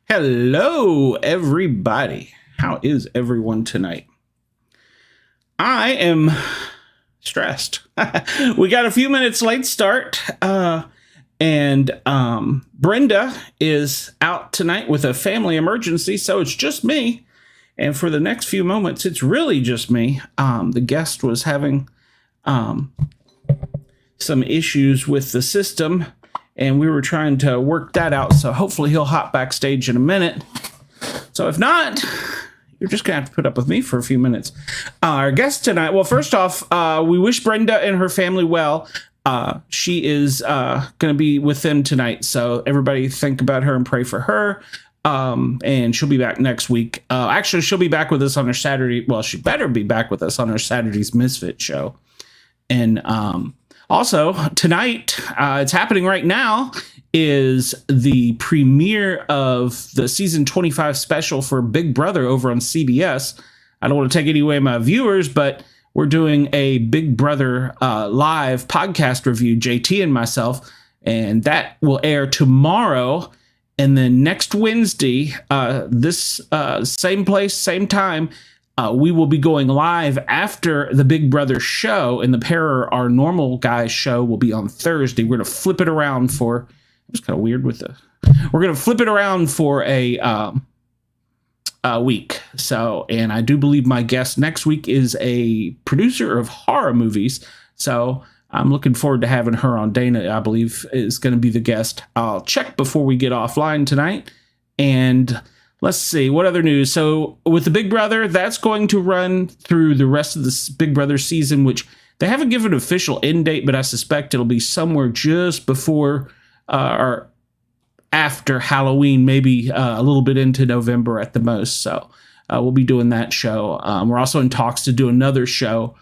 Hello, everybody. How is everyone tonight? I am stressed. We got a few minutes late start, and Brenda is out tonight with a family emergency, so it's just me. And for the next few moments, it's really just me. The guest was having some issues with the system, and we were trying to work that out, so hopefully he'll hop backstage in a minute. So if not, you're just going to have to put up with me for a few minutes. Our guest tonight, well, first off, we wish Brenda and her family well. She is going to be with them tonight, so everybody think about her and pray for her. And she'll be back next week. Actually, she'll be back with us on her Saturday. Well, she better be back with us on her Saturday's Misfit show. And also, tonight, it's happening right now, is the premiere of the season 25 special for Big Brother over on CBS. I don't want to take any away my viewers, but we're doing a Big Brother live podcast review, JT and myself, and that will air tomorrow. And then next Wednesday, this same place, same time, we will be going live after the Big Brother show, and the Our Normal Guys show will be on Thursday. We're going to flip it around for, it was kind of weird with we're going to flip it around for a week. So, and I do believe my guest next week is a producer of horror movies. So I'm looking forward to having her on. Dana, I believe, is going to be the guest. I'll check before we get offline tonight. And let's see, what other news? So with the Big Brother, that's going to run through the rest of this Big Brother season, which they haven't given an official end date, but I suspect it'll be somewhere just before or after Halloween, maybe a little bit into November at the most. So we'll be doing that show. We're also in talks to do another show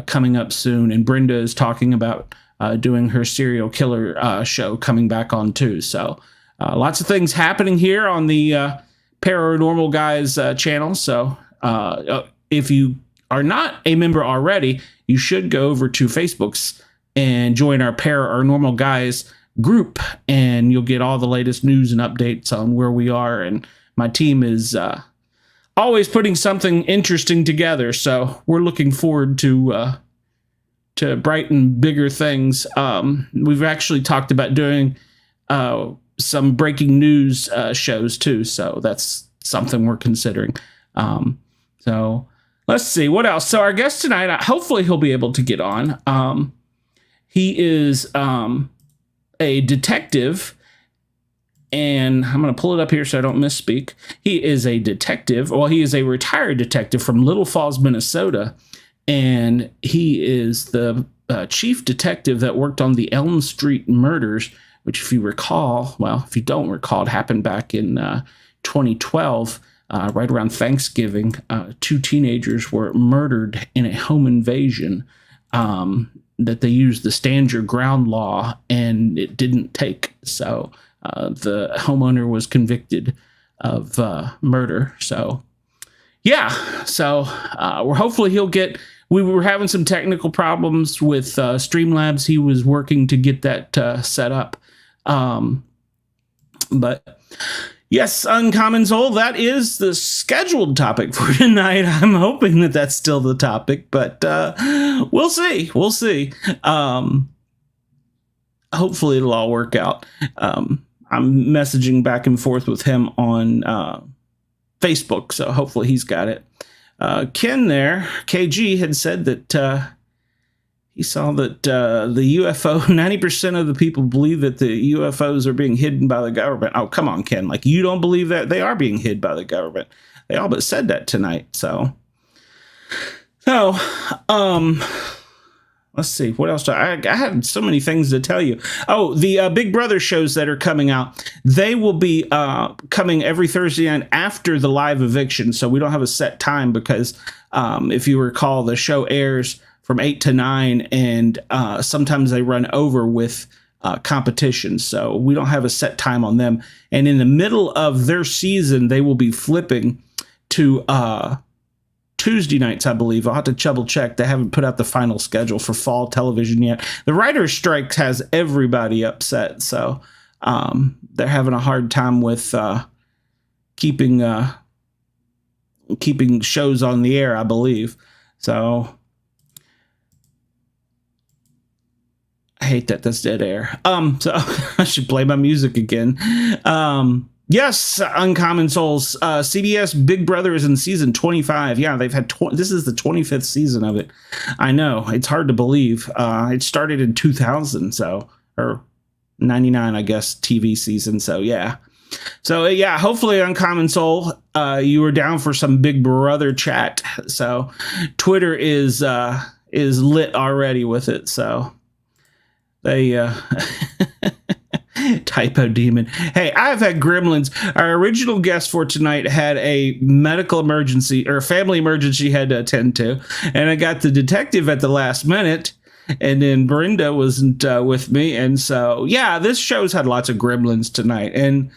coming up soon, and Brenda is talking about doing her serial killer show coming back on too. So lots of things happening here on the Paranormal Guys channel. So if you are not a member already, you should go over to Facebook's and join our Paranormal Guys group, and you'll get all the latest news and updates on where we are. And my team is always putting something interesting together, so we're looking forward to bright and bigger things. We've actually talked about doing some breaking news shows too, so that's something we're considering. So let's see what else. So our guest tonight, hopefully he'll be able to get on. He is a detective, and I'm going to pull it up here so I don't misspeak. He is a detective. Well, he is a retired detective from Little Falls, Minnesota, and he is the chief detective that worked on the Elm Street murders, which, if you recall, well, if you don't recall, it happened back in 2012, right around Thanksgiving. Two teenagers were murdered in a home invasion that they used the stand your ground law, and it didn't take. So the homeowner was convicted of murder. So, yeah. So we're hopefully he'll get. We were having some technical problems with Streamlabs. He was working to get that set up. But yes, Uncommon Soul, that is the scheduled topic for tonight. I'm hoping that that's still the topic, but we'll see. We'll see. Hopefully it'll all work out. I'm messaging back and forth with him on Facebook, so hopefully he's got it. Ken there, KG, had said that he saw that the UFO, 90% of the people believe that the UFOs are being hidden by the government. Oh, come on, Ken. Like, you don't believe that? They are being hid by the government. They all but said that tonight. So let's see. What else? I have so many things to tell you. Oh, the Big Brother shows that are coming out, they will be coming every Thursday night after the live eviction. So we don't have a set time because if you recall, the show airs from 8 to 9, and sometimes they run over with competition. So we don't have a set time on them. And in the middle of their season, they will be flipping to Tuesday nights, I believe. I'll have to double check. They haven't put out the final schedule for fall television yet. The writer's strike has everybody upset. So they're having a hard time with keeping shows on the air, I believe. So I hate that that's dead air. So I should play my music again. Yes, Uncommon Souls. CBS Big Brother is in season 25. Yeah, they've had this is the 25th season of it. I know, it's hard to believe. It started in 2000, so, or 99, I guess, TV season. So yeah. So yeah, hopefully Uncommon Soul, you were down for some Big Brother chat. So Twitter is lit already with it. So they Typo Demon. Hey, I've had gremlins. Our original guest for tonight had a medical emergency or family emergency he had to attend to, and I got the detective at the last minute. And then Brenda wasn't with me. And so, yeah, this show's had lots of gremlins tonight. And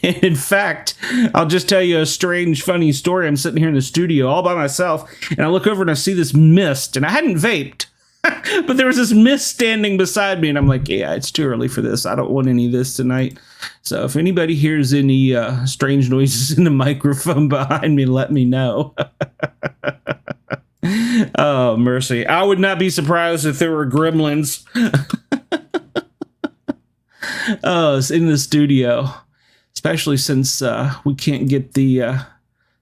in fact, I'll just tell you a strange, funny story. I'm sitting here in the studio all by myself, and I look over and I see this mist. And I hadn't vaped, but there was this mist standing beside me. And I'm like, yeah, it's too early for this. I don't want any of this tonight. So if anybody hears any strange noises in the microphone behind me, let me know. Oh, mercy. I would not be surprised if there were gremlins. Oh, it's in the studio, especially since we can't get the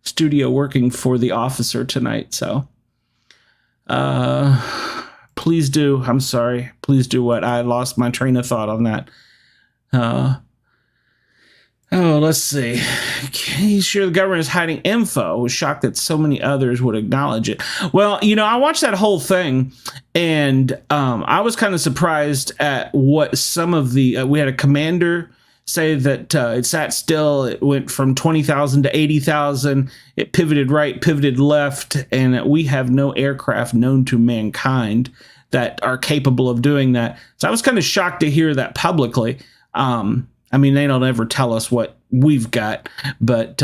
studio working for the officer tonight. So please do. I'm sorry. Please do what? I lost my train of thought on that. Oh, let's see. He's sure the government is hiding info. I was shocked that so many others would acknowledge it. Well, you know, I watched that whole thing, and I was kind of surprised at what some of the... we had a commander say that it sat still. It went from 20,000 to 80,000. It pivoted right, pivoted left, and we have no aircraft known to mankind that are capable of doing that. So I was kind of shocked to hear that publicly. I mean, they don't ever tell us what we've got, but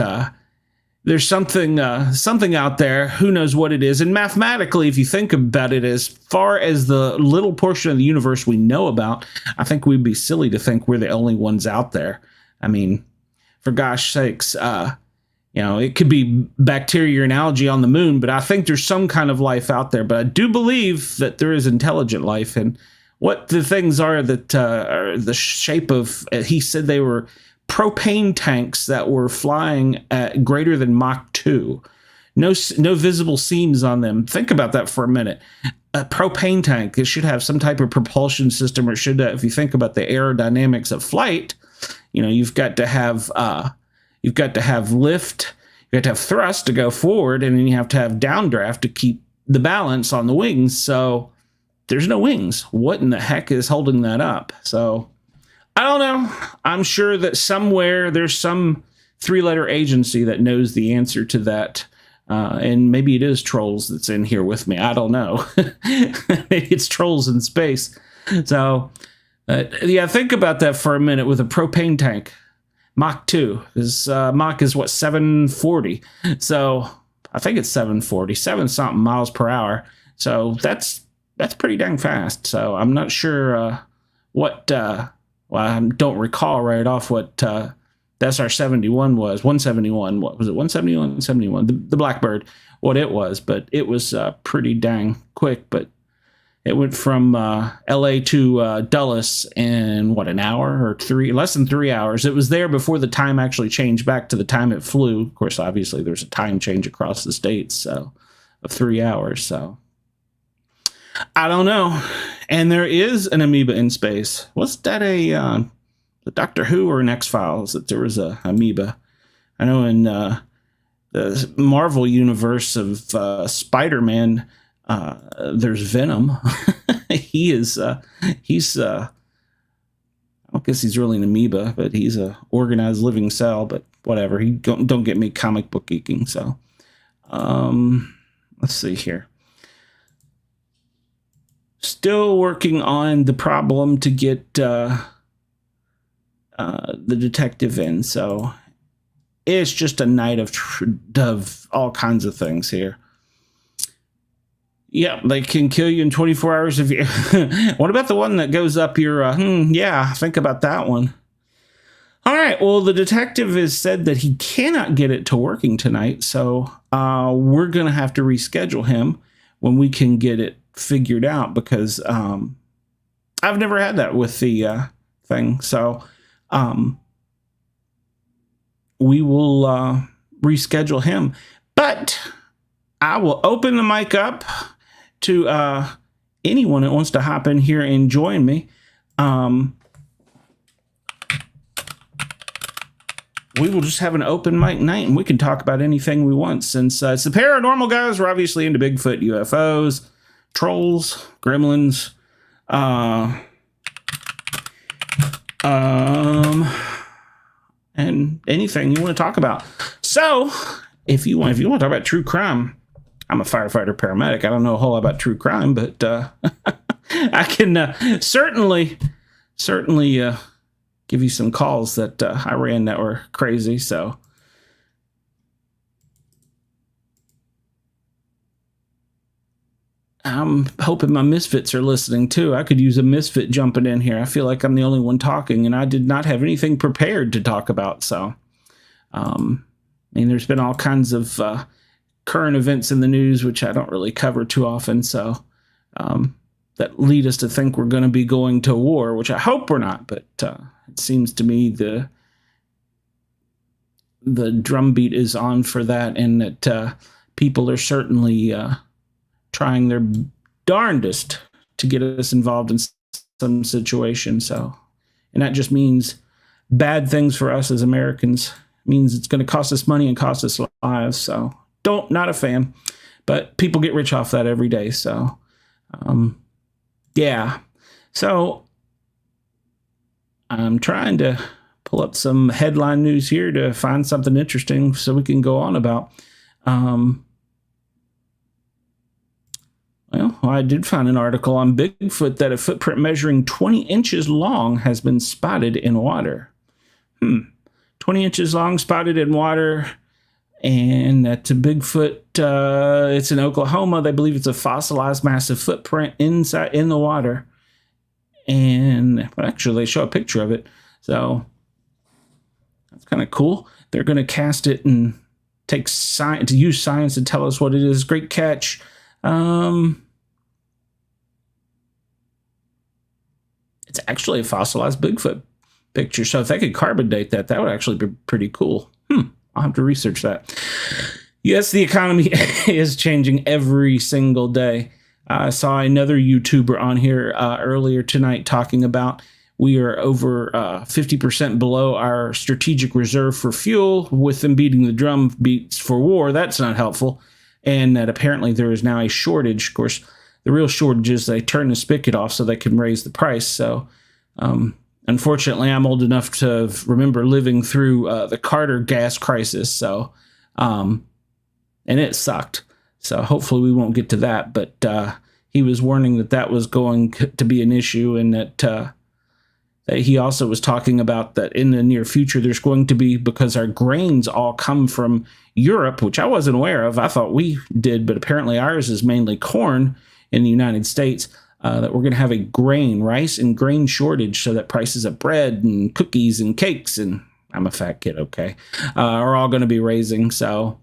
there's something out there. Who knows what it is? And mathematically, if you think about it, as far as the little portion of the universe we know about, I think we'd be silly to think we're the only ones out there. I mean, for gosh sakes, you know, it could be bacteria and algae on the moon, but I think there's some kind of life out there. But I do believe that there is intelligent life, and what the things are that are the shape of, he said they were propane tanks that were flying at greater than Mach 2. No visible seams on them. Think about that for a minute. A propane tank, it should have some type of propulsion system, or should, if you think about the aerodynamics of flight, you know, you've got to have lift, you have to have thrust to go forward, and then you have to have downdraft to keep the balance on the wings. So there's no wings. What in the heck is holding that up? So I don't know. I'm sure that somewhere there's some 3-letter agency that knows the answer to that. And maybe it is Trolls that's in here with me. I don't know. Maybe it's Trolls in space. So yeah, think about that for a minute with a propane tank. Mach 2 is Mach is what, 740. So I think it's 740, 7 something miles per hour. So that's pretty dang fast. So I'm not sure what, well, I don't recall right off what the SR-71 was. 171, what was it? 171, 71, the Blackbird, what it was. But it was pretty dang quick. But it went from LA to Dulles in, what, an hour or less than 3 hours. It was there before the time actually changed back to the time it flew. Of course, obviously, there's a time change across the states, so, of 3 hours, so. I don't know. And there is an amoeba in space. Was that the Doctor Who or an X-Files that there was a amoeba? I know in the Marvel universe of Spider-Man, there's Venom. He's I don't guess he's really an amoeba, but he's a organized living cell, but whatever. Don't get me comic book geeking. So let's see here. Still working on the problem to get the detective in. So it's just a night of all kinds of things here. Yeah, they can kill you in 24 hours if you... What about the one that goes up your... yeah, think about that one. All right. Well, the detective has said that he cannot get it to working tonight, so we're going to have to reschedule him when we can get it figured out, because I've never had that with the thing. So we will reschedule him. But I will open the mic up to anyone that wants to hop in here and join me. We will just have an open mic night, and we can talk about anything we want. Since it's the paranormal guys, we're obviously into Bigfoot, UFOs, trolls, gremlins, and anything you want to talk about. So, if you want to talk about true crime, I'm a firefighter paramedic. I don't know a whole lot about true crime, but I can certainly give you some calls that I ran that were crazy. So I'm hoping my misfits are listening too. I could use a misfit jumping in here. I feel like I'm the only one talking, and I did not have anything prepared to talk about. So, I mean, there's been all kinds of current events in the news, which I don't really cover too often. So, that lead us to think we're going to be going to war, which I hope we're not. But it seems to me the drumbeat is on for that, and that people are certainly trying their darndest to get us involved in some situation. So, and that just means bad things for us as Americans. It means it's going to cost us money and cost us lives. So, not a fan, but people get rich off that every day. So, yeah. So I'm trying to pull up some headline news here to find something interesting so we can go on about. Well, I did find an article on Bigfoot that a footprint measuring 20 inches long has been spotted in water. 20 inches long, spotted in water. And that's a Bigfoot. It's in Oklahoma. They believe it's a fossilized massive footprint in the water. And well, actually, they show a picture of it. So that's kind of cool. They're going to cast it and take science to use science to tell us what it is. Great catch. It's actually a fossilized Bigfoot picture. So if they could carbon date that, that would actually be pretty cool. I'll have to research that. Yes, the economy is changing every single day. I saw another YouTuber on here earlier tonight talking about we are over 50% below our strategic reserve for fuel, with them beating the drum beats for war. That's not helpful. And that apparently there is now a shortage. Of course, the real shortage is they turn the spigot off so they can raise the price. So, unfortunately, I'm old enough to remember living through the Carter gas crisis. So, and it sucked. So hopefully we won't get to that. But he was warning that that was going to be an issue, and that he also was talking about that in the near future there's going to be, because our grains all come from Europe, which I wasn't aware of. I thought we did, but apparently ours is mainly corn in the United States. That we're going to have a rice and grain shortage, so that prices of bread and cookies and cakes, and I'm a fat kid, okay, are all going to be raising. So,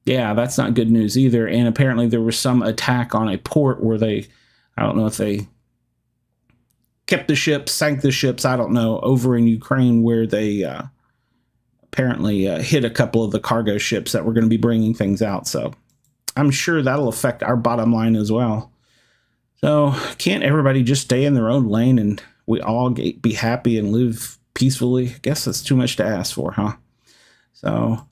yeah, that's not good news either. And apparently there was some attack on a port where I don't know if they kept the ships, sank the ships, I don't know, over in Ukraine, where they apparently hit a couple of the cargo ships that were going to be bringing things out. So I'm sure that'll affect our bottom line as well. So can't everybody just stay in their own lane and we all be happy and live peacefully? I guess that's too much to ask for, huh? So,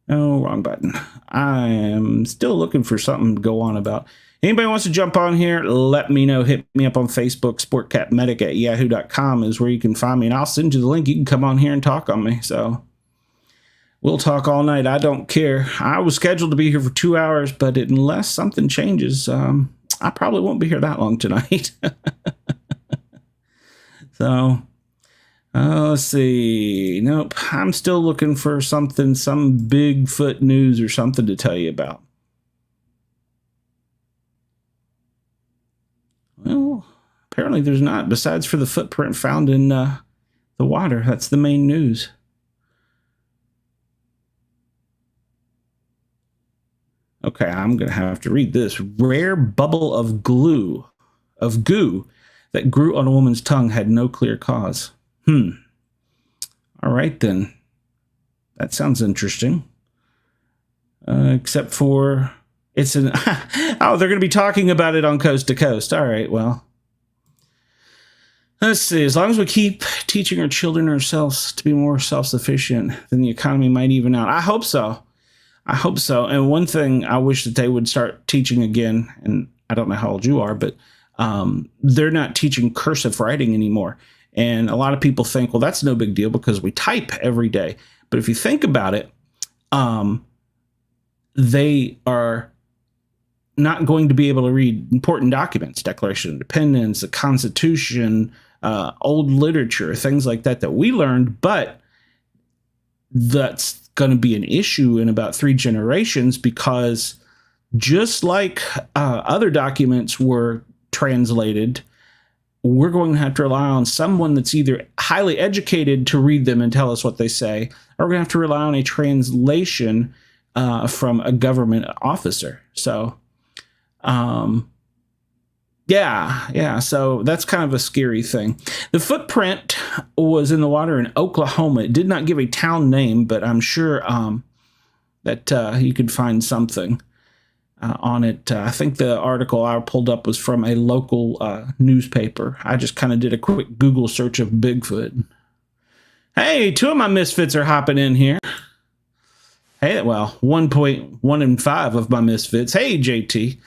no, wrong button. I am still looking for something to go on about. Anybody wants to jump on here, let me know. Hit me up on Facebook. sportcatmedic@yahoo.com is where you can find me, and I'll send you the link. You can come on here and talk on me. So we'll talk all night. I don't care. I was scheduled to be here for 2 hours, but unless something changes, I probably won't be here that long tonight. So, let's see. Nope. I'm still looking for something, some Bigfoot news or something to tell you about. Well, apparently there's not, besides for the footprint found in The water. That's the main news. Okay, I'm going to have to read this. Rare bubble of goo that grew on a woman's tongue had no clear cause. All right, then. That sounds interesting. Except for it's an... oh, they're going to be talking about it on Coast to Coast. All right, well. Let's see. As long as we keep teaching our children ourselves to be more self-sufficient, then the economy might even out. I hope so. I hope so. And one thing I wish that they would start teaching again, and I don't know how old you are, but they're not teaching cursive writing anymore. And a lot of people think, well, that's no big deal because we type every day. But if you think about it, they are not going to be able to read important documents, Declaration of Independence, the Constitution, old literature, things like that we learned. But that's going to be an issue in about 3 generations because just like other documents were translated, we're going to have to rely on someone that's either highly educated to read them and tell us what they say, or we're going to have to rely on a translation from a government officer. So, yeah. So that's kind of a scary thing. The footprint was in the water in Oklahoma. It did not give a town name, but I'm sure that you could find something on it. I think the article I pulled up was from a local newspaper. I just kind of did a quick Google search of Bigfoot. Hey, 2 of my misfits are hopping in here. Hey, well, 1.1 and 5 of my misfits. Hey, JT.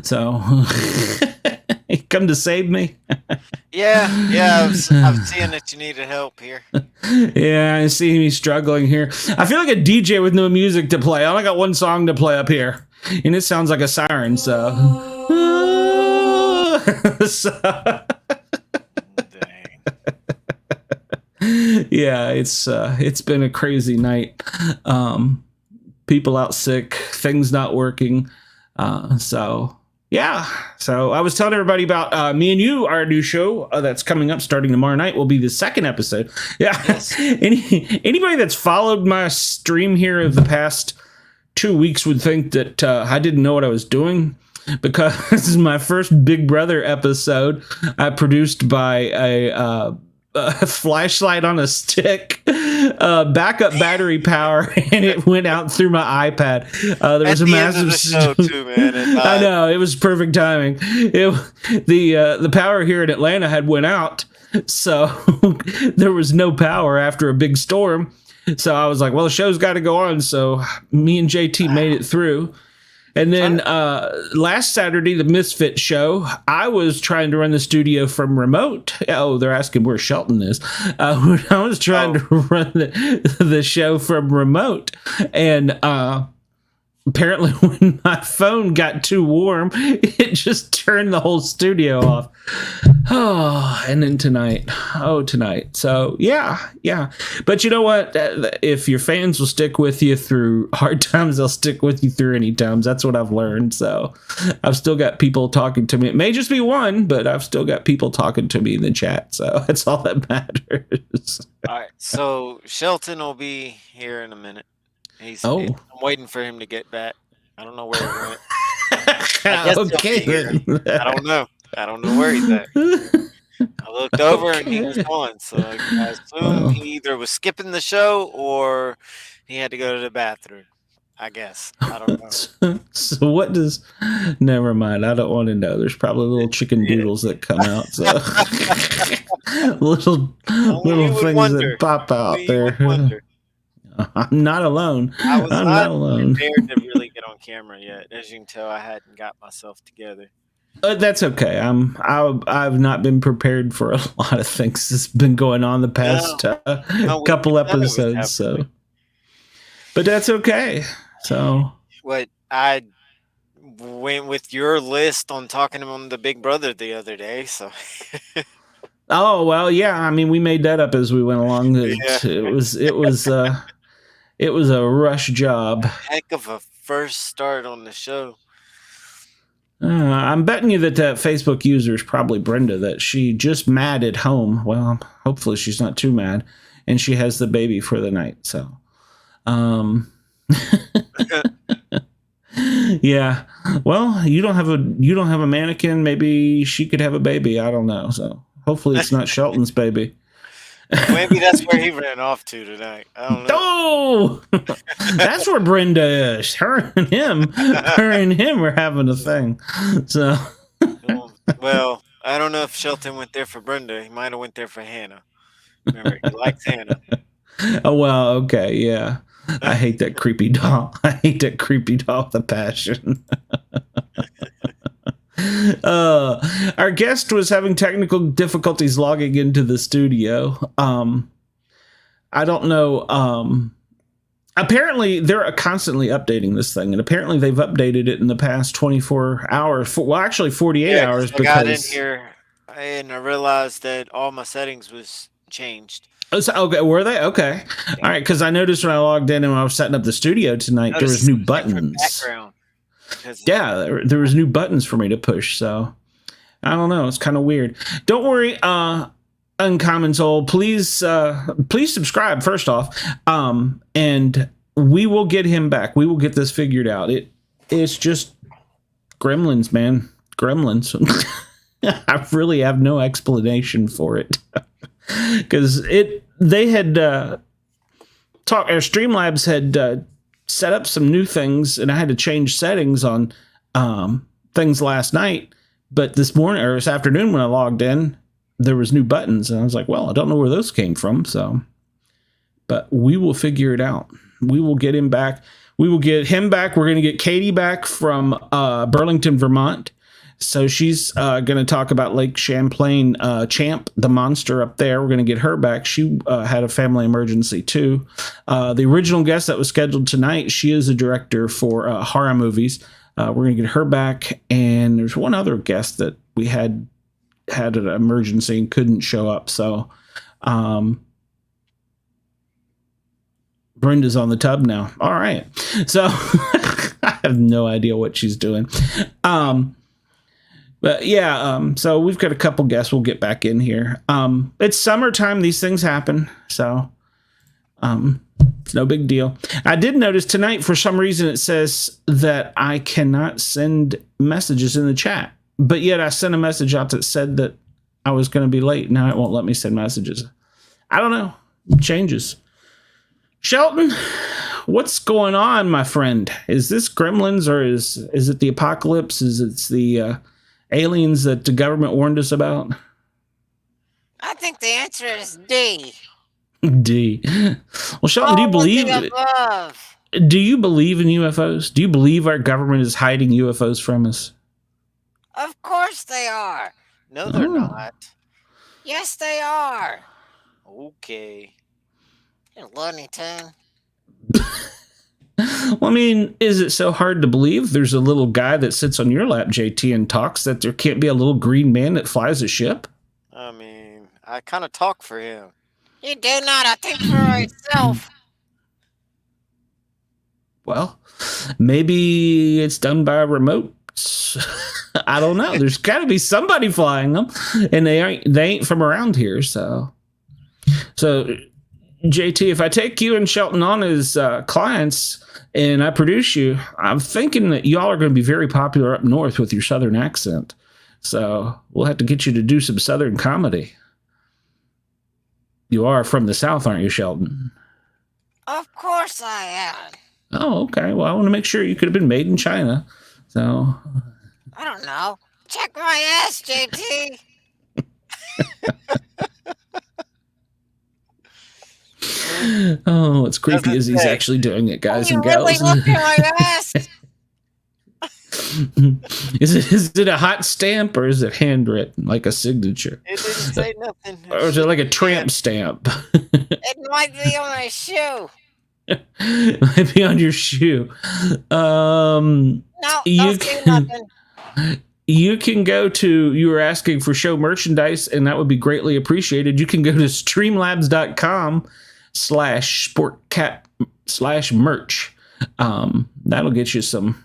So, come to save me? Yeah, I'm seeing that you needed help here. Yeah, I see me struggling here. I feel like a DJ with no music to play. I only got 1 song to play up here, and it sounds like a siren, so... Dang. Yeah, it's been a crazy night. People out sick, things not working. So I was telling everybody about Me and You, our new show that's coming up starting tomorrow night will be the 2nd episode. Yeah. Yes. Anybody that's followed my stream here of the past 2 weeks would think that I didn't know what I was doing, because this is my first Big Brother episode I produced by a flashlight on a stick, backup battery power, and it went out through my iPad. There was a massive show too, man. I know, it was perfect timing. The power here in Atlanta had went out, so there was no power after a big storm. So I was like, well, the show's got to go on. So me and JT made it through. And then last Saturday, the Misfit show, I was trying to run the studio from remote. Oh, they're asking where Shelton is. I was trying to run the show from remote. And apparently when my phone got too warm, it just turned the whole studio off. Oh, and then tonight. So, yeah. But you know what? If your fans will stick with you through hard times, they'll stick with you through any times. That's what I've learned. So I've still got people talking to me. It may just be one, but I've still got people talking to me in the chat. So that's all that matters. All right. So Shelton will be here in a minute. I'm waiting for him to get back. I don't know where he went. Okay. I don't know where he's at. I looked over and he was gone. So I assume he either was skipping the show or he had to go to the bathroom. I guess. I don't know. So what does... Never mind. I don't want to know. There's probably little chicken doodles that come out. So little things that pop out there. I'm not alone. I'm not alone. Prepared to really get on camera yet. As you can tell, I hadn't got myself together. That's okay. I've not been prepared for a lot of things that's been going on the past couple episodes. So, but that's okay. So, what I went with your list on talking on the Big Brother the other day. So. Oh well, yeah. I mean, we made that up as we went along. It was a rush job. Heck of a first start on the show. I'm betting you that Facebook user is probably Brenda, that she just mad at home. Well, hopefully she's not too mad, and she has the baby for the night. So, yeah. Well, you don't have a mannequin. Maybe she could have a baby. I don't know. So hopefully it's not Shelton's baby. Maybe that's where he ran off to tonight. I don't know. Oh, that's where Brenda is. Her and him are having a thing. So, well, I don't know if Shelton went there for Brenda. He might have went there for Hannah. Remember, he likes Hannah. Oh well, okay, yeah. I hate that creepy doll. I hate that creepy doll with a passion. Our guest was having technical difficulties logging into the studio. I don't know. Apparently, they're constantly updating this thing, and apparently they've updated it in the past 24 hours. Well, actually, 48 hours. I got in here and I realized that all my settings was changed. Okay, were they? Okay. All right, because I noticed when I logged in and when I was setting up the studio tonight, there was new buttons. Background. Yeah, there was new buttons for me to push, so I don't know. It's kind of weird. Don't worry, Uncommon Soul. Please subscribe first off, and we will get him back. We will get this figured out. It's just gremlins, man. Gremlins. I really have no explanation for it because they had Streamlabs had set up some new things, and I had to change settings on things last night. But this morning or this afternoon when I logged in, there was new buttons, and I was like, well, I don't know where those came from. So, but we will figure it out. We will get him back. We will get him back. We're going to get Katie back from Burlington, Vermont. So she's going to talk about Lake Champlain, Champ, the monster up there. We're going to get her back. She had a family emergency too. The original guest that was scheduled tonight, she is a director for horror movies. We're going to get her back. And there's one other guest that we had an emergency and couldn't show up. So Brenda's on the tub now. All right. So I have no idea what she's doing. But yeah, so we've got a couple guests we'll get back in here. It's summertime. These things happen. So it's no big deal. I did notice tonight, for some reason, it says that I cannot send messages in the chat. But yet I sent a message out that said that I was going to be late. Now it won't let me send messages. I don't know. It changes. Shelton, what's going on, my friend? Is this gremlins, or is it the apocalypse? Is it the aliens that the government warned us about? I think the answer is D. D. Well, Shelton, do you believe in UFOs? Do you believe our government is hiding UFOs from us? Of course they are. No, they're not. Yes, they are. Okay. Looney Tune. Well, I mean, is it so hard to believe there's a little guy that sits on your lap, JT, and talks, that there can't be a little green man that flies a ship? I mean, I kind of talk for him. You do not. I think for myself. Well, maybe it's done by remote. I don't know. There's got to be somebody flying them, and they ain't from around here. So JT, if I take you and Shelton on as clients and I produce you, I'm thinking that y'all are going to be very popular up north with your Southern accent. So we'll have to get you to do some Southern comedy. You are from the South, aren't you, Shelton? Of course I am. Oh, okay. Well, I want to make sure you could have been made in China. So I don't know. Check my ass, JT. Oh, it's creepy as he's actually doing it, guys and gals. Really look at my ass. Is it a hot stamp, or is it handwritten like a signature? It didn't say nothing. Or is it like a tramp stamp? It might be on my shoe. It might be on your shoe. No, don't do nothing. You can go to, you were asking for show merchandise, and that would be greatly appreciated. You can go to streamlabs.com/sportcat/merch. That'll get you some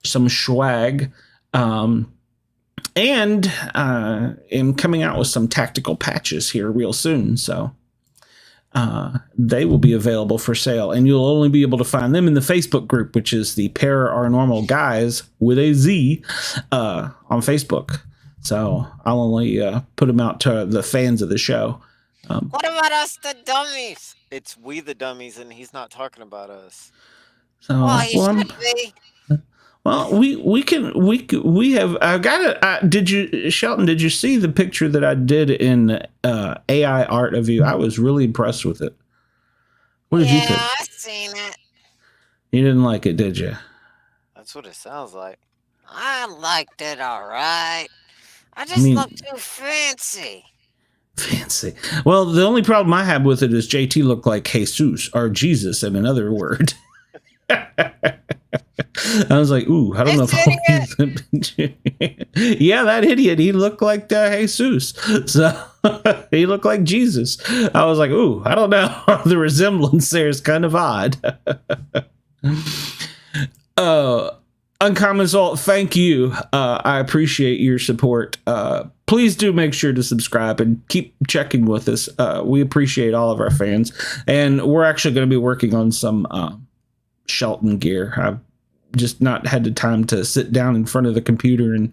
swag. And am coming out with some tactical patches here real soon. So they will be available for sale, and you'll only be able to find them in the Facebook group, which is the Paranormal Guys with a Z on Facebook. So I'll only put them out to the fans of the show. What about us, the dummies? It's we the dummies, and he's not talking about us. So He should be. Well, we have. I've got it. Did you, Shelton? Did you see the picture that I did in AI art of you? I was really impressed with it. What did you think? Yeah, I've seen it. You didn't like it, did you? That's what it sounds like. I liked it, all right. I just look too fancy. Fancy. Well, the only problem I have with it is JT looked like Jesus, or Jesus, in another word. I was like, ooh, I don't know if yeah, that idiot, he looked like Jesus. So he looked like Jesus. I was like, ooh, I don't know. The resemblance there is kind of odd. Uncommon Salt, thank you. I appreciate your support. Please do make sure to subscribe and keep checking with us. We appreciate all of our fans. And we're actually going to be working on some Shelton gear. I've just not had the time to sit down in front of the computer and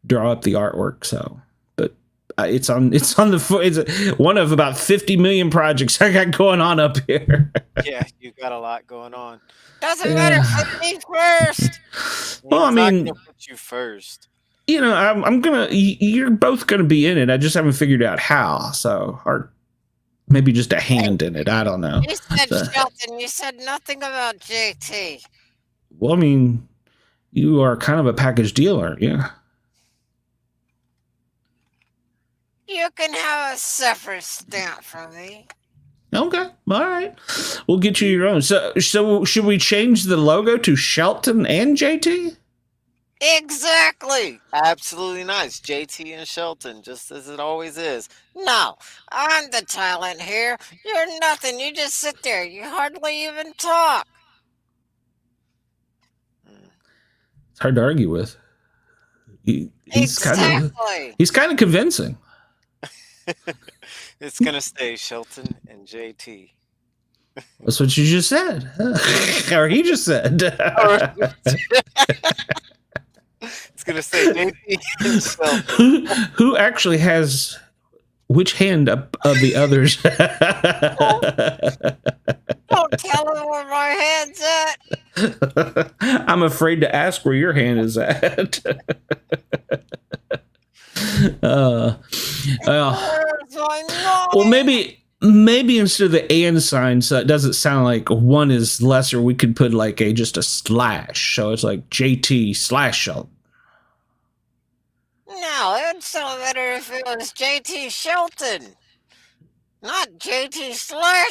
draw up the artwork. So, but it's on it's one of about 50 million projects I got going on up here. Yeah, you got a lot going on. Doesn't matter. Put me first. Well, I mean, put you first. You know, I'm gonna. You're both gonna be in it. I just haven't figured out how. So, or maybe just a hand in it. I don't know. You said Shelton. You said nothing about JT. Well, I mean, you are kind of a package deal, aren't you? You can have a separate stamp from me. Okay, all right. We'll get you your own. So should we change the logo to Shelton and JT? Exactly. Absolutely nice. JT and Shelton, just as it always is. No, I'm the talent here. You're nothing. You just sit there. You hardly even talk. It's hard to argue with. He's kind of convincing. It's gonna stay Shelton and JT. That's what you just said, or he just said. It's gonna say JT and Shelton. Who actually has which hand of the others? Don't tell him where my hand's at. I'm afraid to ask where your hand is at. Well, maybe instead of the and sign, so it doesn't sound like one is lesser, we could put like just a slash. So it's like JT / Shelton. No, it would sound better if it was JT Shelton, not JT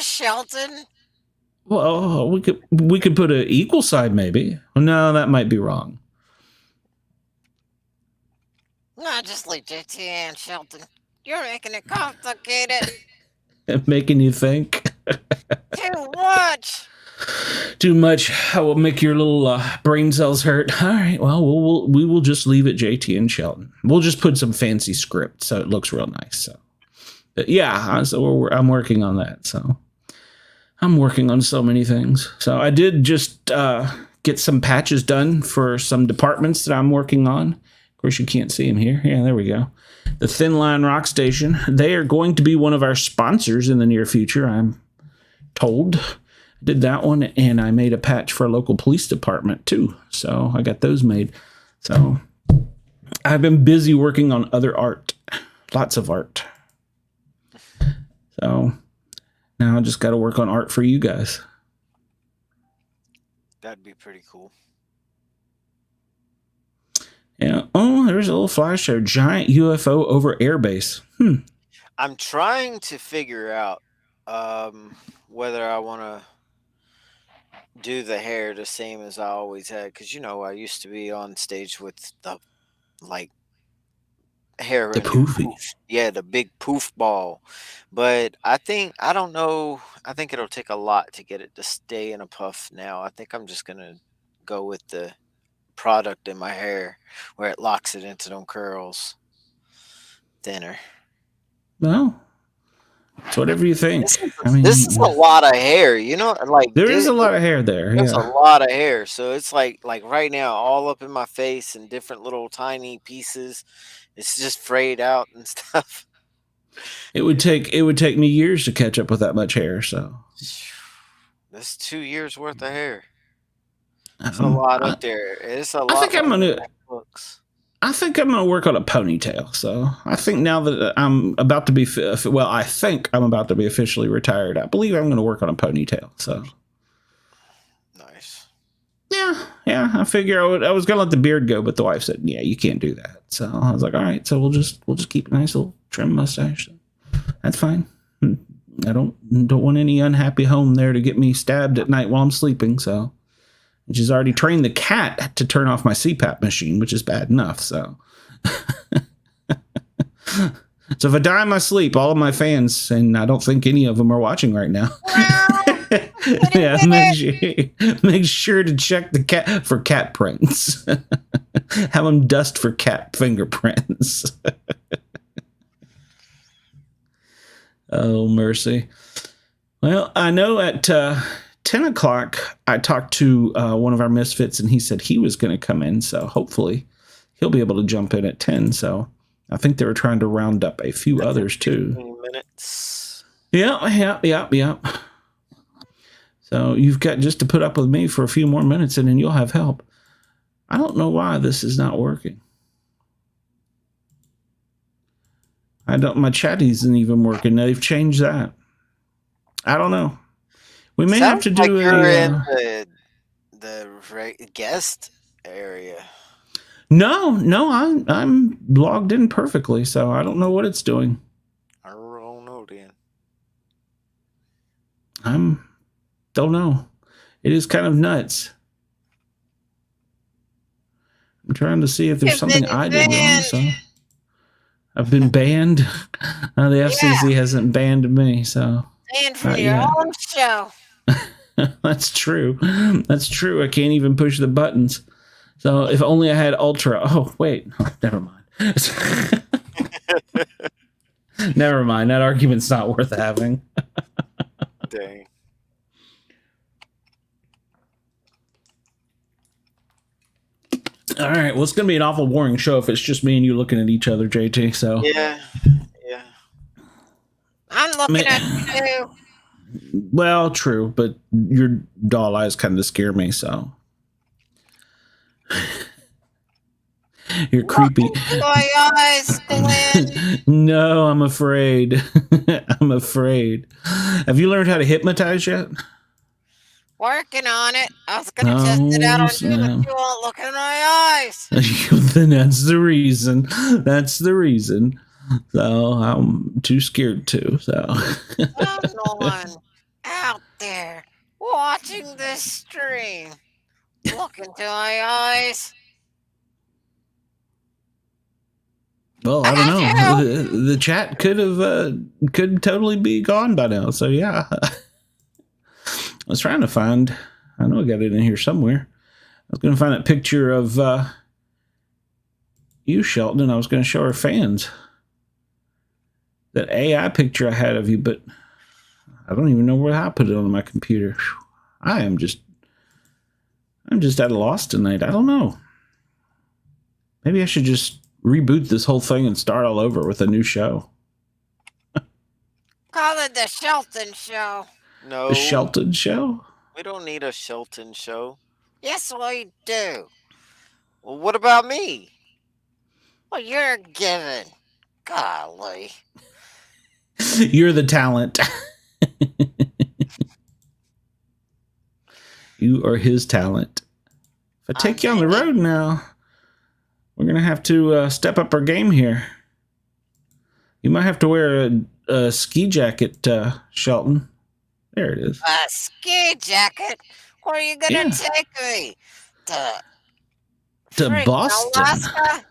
/ Shelton. Well, we could put an equal sign, maybe. No, that might be wrong. No, just leave JT and Shelton. You're making it complicated. Making you think. Too much. Too much. I will make your little brain cells hurt. All right. Well, we will just leave it JT and Shelton. We'll just put some fancy script so it looks real nice. So, but yeah. So I'm working on that. So I'm working on so many things. So I did just get some patches done for some departments that I'm working on. Of course, you can't see them here. Yeah, there we go. The Thin Line Rock Station. They are going to be one of our sponsors in the near future, I'm told. I did that one, and I made a patch for a local police department, too. So I got those made. So I've been busy working on other art. Lots of art. So now I just got to work on art for you guys. That'd be pretty cool. Yeah. Oh, there's a little flash there. Giant UFO over airbase. I'm trying to figure out whether I want to do the hair the same as I always had, because I used to be on stage with the hair, the poofy. Yeah, the big poof ball. But I don't know. I think it'll take a lot to get it to stay in a puff now. I think I'm just gonna go with the product in my hair where it locks it into them curls thinner. Well, it's whatever you think. This is a lot of hair, you know, like there is a lot of hair there. there's Yeah. a lot of hair. So it's like right now, all up in my face and different little tiny pieces. It's just frayed out and stuff. It would take me years to catch up with that much hair. So that's 2 years worth of hair. It's a lot up there. It's a lot. I think I'm gonna work on a ponytail. So I think now that I'm about to be I think I'm about to be officially retired. I believe I'm gonna work on a ponytail. So nice. Yeah. I figure I was gonna let the beard go, but the wife said, "Yeah, you can't do that." So I was like, "All right, so we'll just keep a nice little trim mustache. So that's fine. I don't want any unhappy home there to get me stabbed at night while I'm sleeping." So. She's already trained the cat to turn off my CPAP machine, which is bad enough. So, so if I die in my sleep, all of my fans, and I don't think any of them are watching right now. Yeah, make sure to check the cat for cat prints. Have them dust for cat fingerprints. Oh, mercy. Well, I know at 10 o'clock, I talked to one of our misfits, and he said he was going to come in. So hopefully he'll be able to jump in at 10. So I think they were trying to round up a few others too. 15 minutes. Yeah. So you've got just to put up with me for a few more minutes, and then you'll have help. I don't know why this is not working. My chat isn't even working. They've changed that. I don't know. We may have to do in the guest area. No, I'm logged in perfectly, so I don't know what it's doing. I don't know then. Don't know. It is kind of nuts. I'm trying to see if there's something I did wrong. So I've been banned. The FCC hasn't banned me, so. And for your own show. That's true. I can't even push the buttons. So if only I had Ultra. Oh, wait. Never mind. Never mind. That argument's not worth having. Dang. All right. Well, it's going to be an awful boring show if it's just me and you looking at each other, JT. So yeah. I'm looking at you too. Well, true, but your doll eyes kind of scare me, so. You're creepy. My eyes, Glenn. No, I'm afraid. I'm afraid. Have you learned how to hypnotize yet? Working on it. I was going to test it out on you, but you won't look in my eyes. Then that's the reason. That's the reason. So I'm too scared to. So someone out there watching this stream, look into my eyes. Well, I don't know. The chat could totally be gone by now. So yeah, I was trying to find. I know I got it in here somewhere. I was going to find that picture of you, Shelton, and I was going to show our fans that AI picture I had of you, but I don't even know where I put it on my computer. I'm just at a loss tonight. I don't know. Maybe I should just reboot this whole thing and start all over with a new show. Call it the Shelton Show. No. The Shelton Show? We don't need a Shelton Show. Yes, we do. Well, what about me? Well, you're a given. Golly. You're the talent. You are his talent. If I take you on the road now, we're going to have to step up our game here. You might have to wear a ski jacket, Shelton. There it is. A ski jacket? Where are you going to take me? To Boston? Alaska?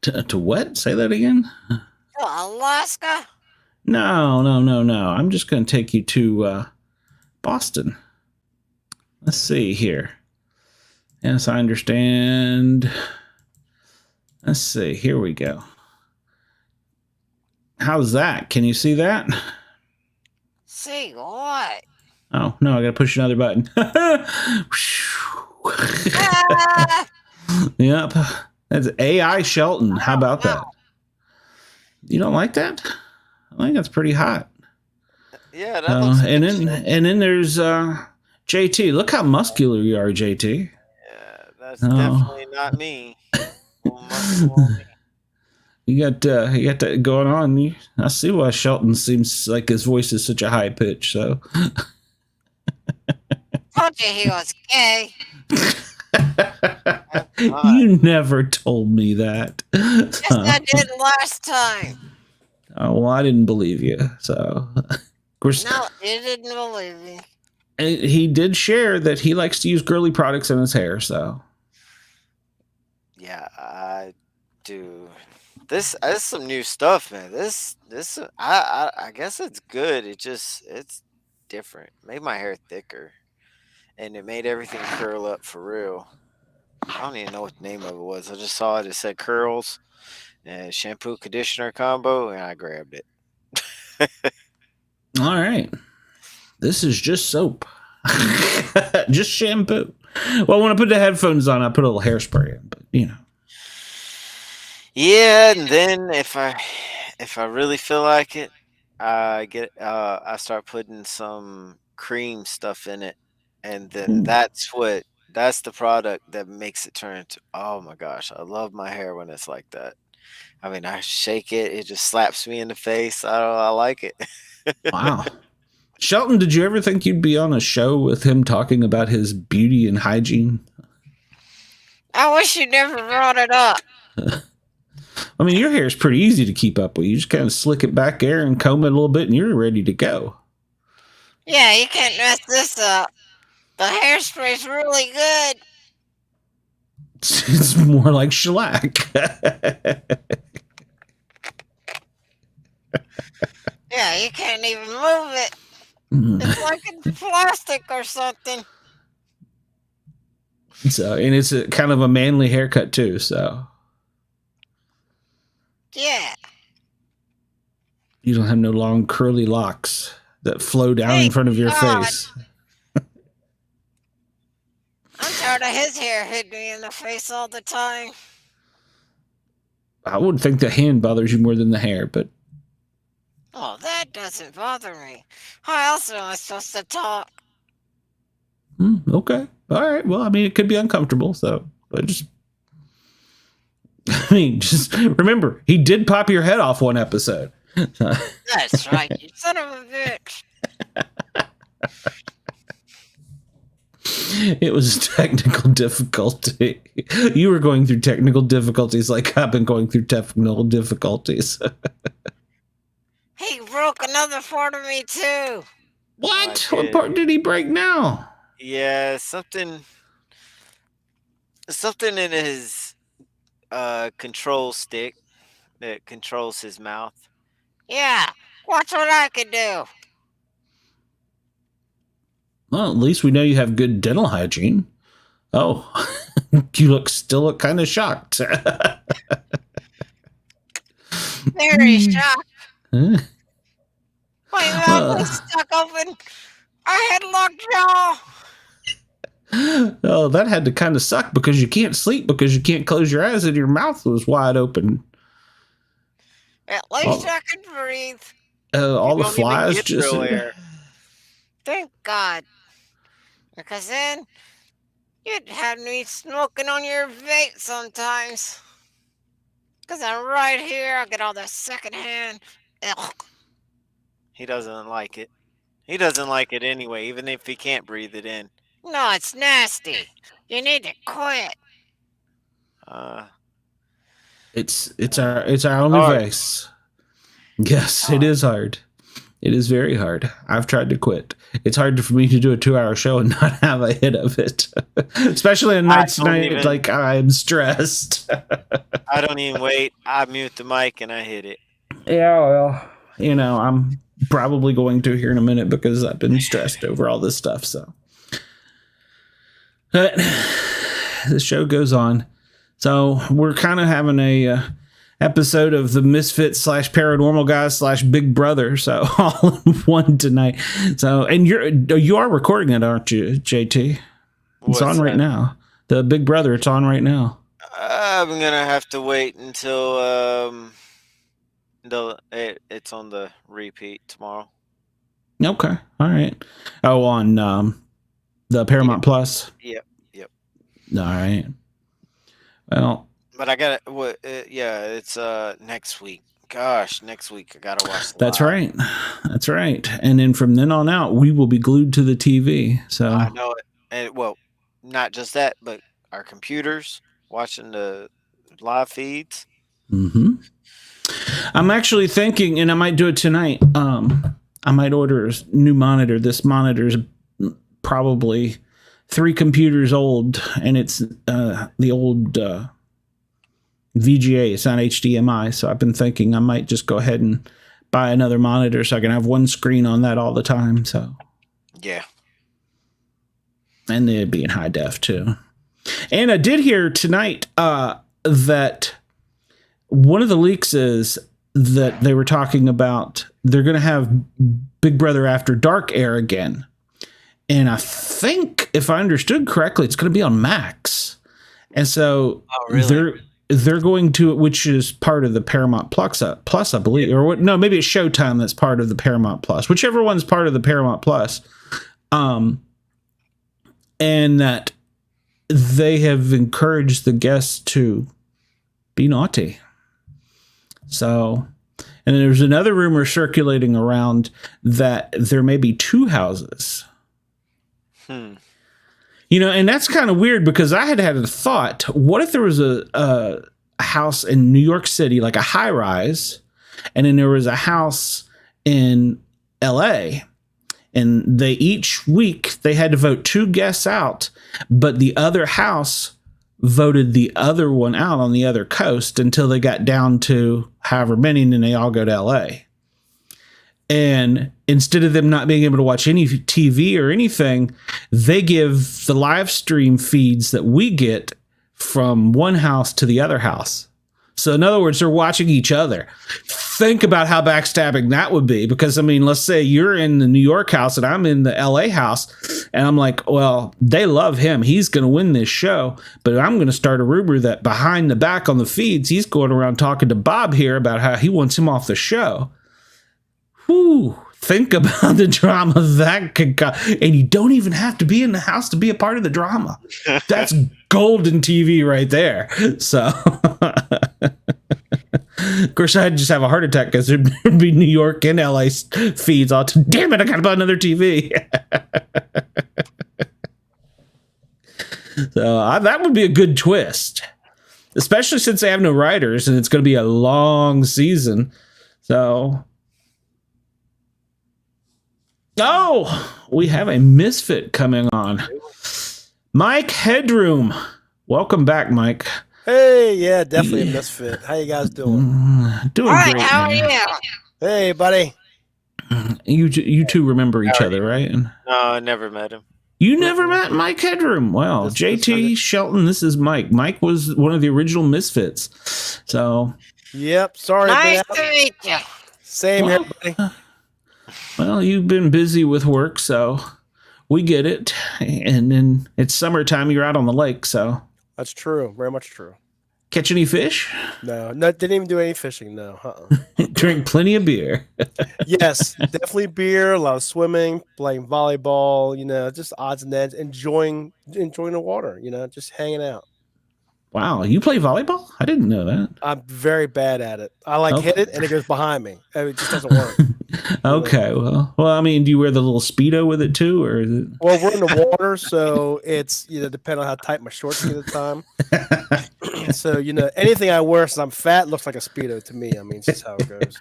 To what? Say that again? To Alaska? No. I'm just going to take you to Boston. Let's see here. Yes, I understand. Let's see. Here we go. How's that? Can you see that? See what? Oh, no, I got to push another button. Yep. That's AI Shelton. How about that? You don't like that? I think that's pretty hot. Yeah, that looks good. And then there's JT. Look how muscular you are, JT. Yeah, that's definitely not me. You got that going on. I see why Shelton seems like his voice is such a high pitch. So, told you he was gay. You never told me that. Yes, I did last time. Oh, well, I didn't believe you. So, of course, no, you didn't believe me. He did share that he likes to use girly products in his hair. So, yeah, I do. This is some new stuff, man. I guess it's good. It's different. Made my hair thicker, and it made everything curl up for real. I don't even know what the name of it was. I just saw it. It said curls and shampoo conditioner combo, and I grabbed it. All right. This is just soap. Just shampoo. Well, when I put the headphones on, I put a little hairspray in, but you know. Yeah, and then if I really feel like it, I start putting some cream stuff in it, and then that's the product that makes it turn into, oh my gosh, I love my hair when it's like that. I mean, I shake it, it just slaps me in the face. I like it. Wow. Shelton, did you ever think you'd be on a show with him talking about his beauty and hygiene? I wish you never brought it up. I mean, your hair is pretty easy to keep up with. You just kind of slick it back there and comb it a little bit, and you're ready to go. Yeah, you can't mess this up. The hairspray's really good. It's more like shellac. Yeah, you can't even move it. It's like it's plastic or something. So, and it's a kind of a manly haircut too. So, yeah, you don't have no long curly locks that flow down in front of your face. I'm tired of his hair hitting me in the face all the time. I would think the hand bothers you more than the hair, but. Oh, that doesn't bother me. How else am I supposed to talk? Okay. All right. Well, I mean, it could be uncomfortable, so just remember, he did pop your head off one episode. That's right, you son of a bitch. It was technical difficulty. You were going through technical difficulties like I've been going through technical difficulties. He broke another part of me, too. What? What part did he break now? Yeah, something in his control stick that controls his mouth. Yeah, watch what I can do. Well, at least we know you have good dental hygiene. Oh, you still look kind of shocked. Very shocked. My mouth was stuck open. I had lockjaw. Oh, that had to kind of suck because you can't sleep because you can't close your eyes and your mouth was wide open. At least I could breathe. All the flies just. Thank God. Because then you'd have me smoking on your vape sometimes. Because I'm right here. I get all the secondhand. Ugh. He doesn't like it. He doesn't like it anyway, even if he can't breathe it in. No, it's nasty. You need to quit. It's our only vice. Yes, it is hard. It is very hard. I've tried to quit. It's hard for me to do a 2-hour show and not have a hit of it, especially on nights tonight. Like I'm stressed. I don't even wait. I mute the mic and I hit it. Yeah, well, I'm probably going to here in a minute because I've been stressed over all this stuff. So, but The show goes on. So we're kind of having a episode of the Misfits / Paranormal Guys / Big Brother. So all in one tonight. So, and you are recording it, aren't you, JT? It's on right now. The Big Brother, it's on right now. I'm gonna have to wait until it's on the repeat tomorrow. Okay, all right. Oh, on the Paramount Plus. Yep. All right. Well, but I got it's next week. Gosh, next week I gotta watch. That's right. That's right. And then from then on out, we will be glued to the TV. So I know it. And well, not just that, but our computers watching the live feeds. Mm-hmm. I'm actually thinking, and I might do it tonight. I might order a new monitor. This monitor is probably 3 computers old, and it's the old VGA. It's not HDMI. So I've been thinking I might just go ahead and buy another monitor so I can have one screen on that all the time. So yeah, and it'd be in high def too. And I did hear tonight that one of the leaks is that they were talking about they're going to have Big Brother After Dark air again. And I think, if I understood correctly, it's going to be on Max. And so they're going to, which is part of the Paramount Plus, I believe. Or what? No, maybe it's Showtime that's part of the Paramount Plus. Whichever one's part of the Paramount Plus. And that they have encouraged the guests to be naughty. So, and there's another rumor circulating around that there may be 2 houses. You know, and that's kind of weird because I had a thought. What if there was a house in New York City, like a high rise, and then there was a house in LA, and they each week they had to vote 2 guests out, but the other house voted the other one out on the other coast until they got down to however many, and then they all go to LA. And instead of them not being able to watch any TV or anything, they give the live stream feeds that we get from one house to the other house. So in other words, they're watching each other. Think about how backstabbing that would be. Because, I mean, let's say you're in the New York house and I'm in the LA house. And I'm like, well, they love him. He's going to win this show. But I'm going to start a rumor that behind the back on the feeds, he's going around talking to Bob here about how he wants him off the show. Whew. Think about the drama that could go. And you don't even have to be in the house to be a part of the drama. That's golden TV right there. So, of course, I'd just have a heart attack because there'd be New York and LA feeds all. Damn it, I got to buy another TV. So that would be a good twist, especially since they have no writers and it's going to be a long season. So. Oh, we have a misfit coming on. Mike Headroom. Welcome back, Mike. Hey, yeah, definitely a misfit. How you guys doing? Doing great. How are you? Hey, buddy. You two remember each other, right? No, I never met him. You never met Mike Headroom. Well, JT, Shelton, this is Mike. Mike was one of the original misfits. So. Yep, sorry. Nice to meet you. Same here, buddy. Well, you've been busy with work, so we get it. And then it's summertime, you're out on the lake, so. That's true. Very much true. Catch any fish? No, didn't even do any fishing, no. Drink plenty of beer. Yes, definitely beer, a lot of swimming, playing volleyball, you know, just odds and ends, enjoying the water, you know, just hanging out. Wow, you play volleyball? I didn't know that. I'm very bad at it. I hit it and it goes behind me. It just doesn't work. Okay, well, I mean, do you wear the little Speedo with it too, or is it? Well, we're in the water, so it's, you know, depending on how tight my shorts get at the time. So, you know, anything I wear since I'm fat looks like a Speedo to me. I mean, it's just how it goes.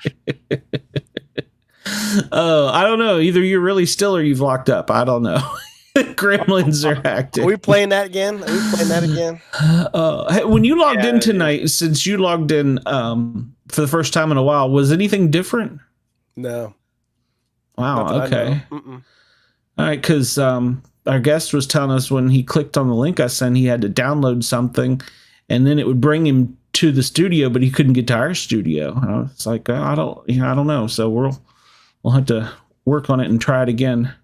Oh, I don't know. Either you're really still or you've locked up. I don't know. Gremlins are active. Are we playing that again? Hey, when you logged in tonight, since you logged in for the first time in a while, was anything different? No. Wow. Okay. All right, because our guest was telling us when he clicked on the link I sent, he had to download something, and then it would bring him to the studio, but he couldn't get to our studio. It's like I don't know. So we'll have to work on it and try it again.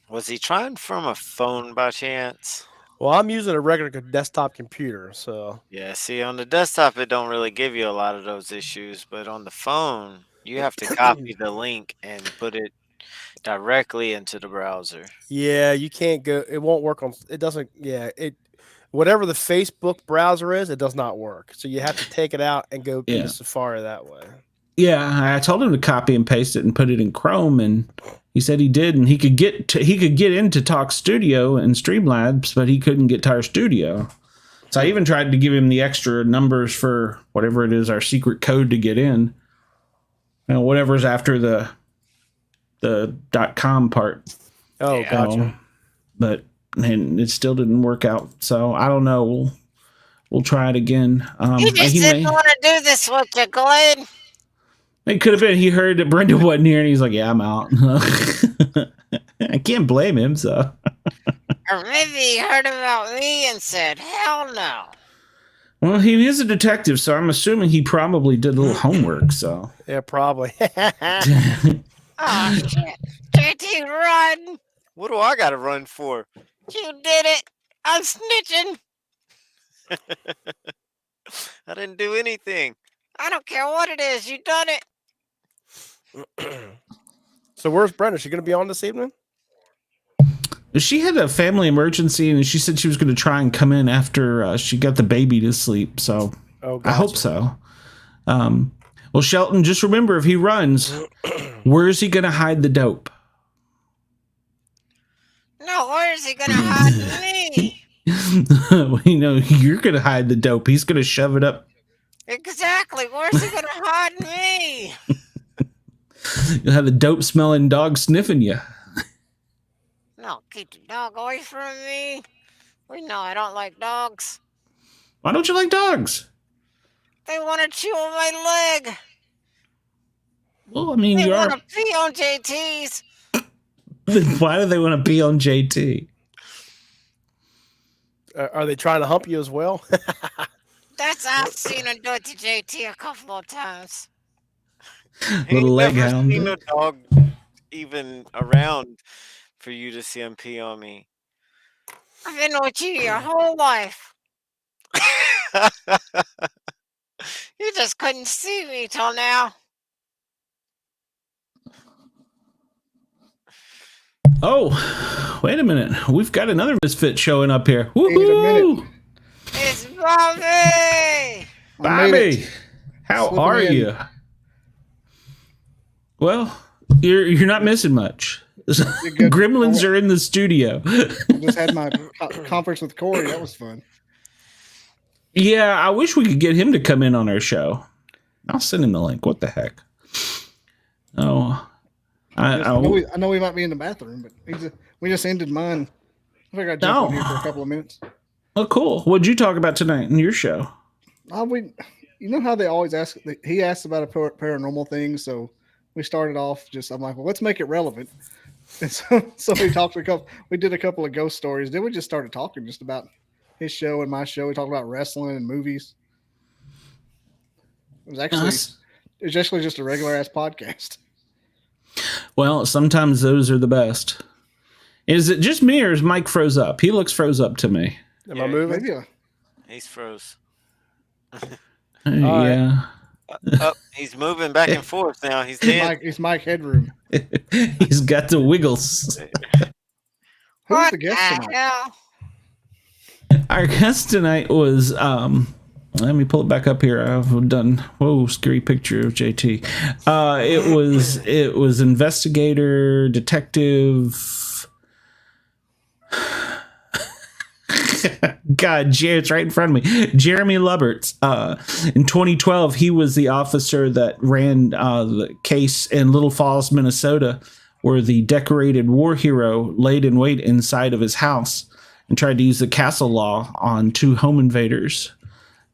Was he trying from a phone by chance? Well, I'm using a regular desktop computer, so Yeah, see, on the desktop, it don't really give you a lot of those issues, but on the phone, you have to copy the link and put it directly into the browser. yeah, you can't go. It won't work on. It doesn't. Yeah, whatever the Facebook browser is, it does not work. So you have to take it out and go into Safari that way. Yeah, I told him to copy and paste it and put it in Chrome, and he said he did, and he could get into Talk Studio and Streamlabs, but he couldn't get to our studio. So I even tried to give him the extra numbers for whatever it is, our secret code to get in. Whatever's after the .com part. Oh, gotcha. But it still didn't work out. So I don't know. We'll try it again. He just didn't want to do this with you, Glenn. It could have been he heard that Brenda wasn't here, and he's like, "Yeah, I'm out." I can't blame him. So, or maybe he heard about me and said, "Hell no." Well, he is a detective, so I'm assuming he probably did a little homework. So, yeah, probably. Oh shit! JT, run! What do I got to run for? You did it! I'm snitching. I didn't do anything. I don't care what it is. You done it. So where's Brenda? Is she going to be on this evening? She had a family emergency, and she said she was going to try and come in after she got the baby to sleep. So gotcha. I hope so. Well, Shelton, just remember, if he runs, where is he going to hide the dope? No, where is he going to hide me? Well, you're going to hide the dope. He's going to shove it up. Exactly. Where's he going to hide me? You'll have the dope smelling dog sniffing you. No, keep the dog away from me. We know I don't like dogs. Why don't you like dogs? They want to chew on my leg. Well, I mean, they want to pee on JT's. Why do they want to pee on JT? Are they trying to hump you as well? I've seen her do it to JT a couple of times. Little leg hound. Ain't no dog even around for you to see him pee on me. I've been with you your whole life. You just couldn't see me till now. Oh, wait a minute. We've got another misfit showing up here. Woohoo! It's Bobby! Bobby, how are you? Well, you're not missing much. Gremlins are in the studio. I just had my conference with Corey. That was fun. Yeah, I wish we could get him to come in on our show. I'll send him the link. What the heck? Oh, I know we might be in the bathroom, but we just ended mine. I figured I'd jump in here for a couple of minutes. Oh, cool. What'd you talk about tonight in your show? You know how they always ask? He asked about a paranormal thing, so we started off I'm like, well, let's make it relevant. And so we did a couple of ghost stories. Then we just started talking just about his show and my show. We talked about wrestling and movies. It was actually just a regular ass podcast. Well, sometimes those are the best. Is it just me or is Mike froze up? He looks froze up to me. Am I moving? Maybe he's froze. Yeah. He's moving back and forth now. He's Mike Headroom. He's got the wiggles. Who's the guest tonight? Our guest tonight was let me pull it back up here. I've done scary picture of JT. It was investigator, detective. God, it's right in front of me. Jeremy Luberts. In 2012, he was the officer that ran the case in Little Falls, Minnesota, where the decorated war hero laid in wait inside of his house and tried to use the castle law on 2 home invaders.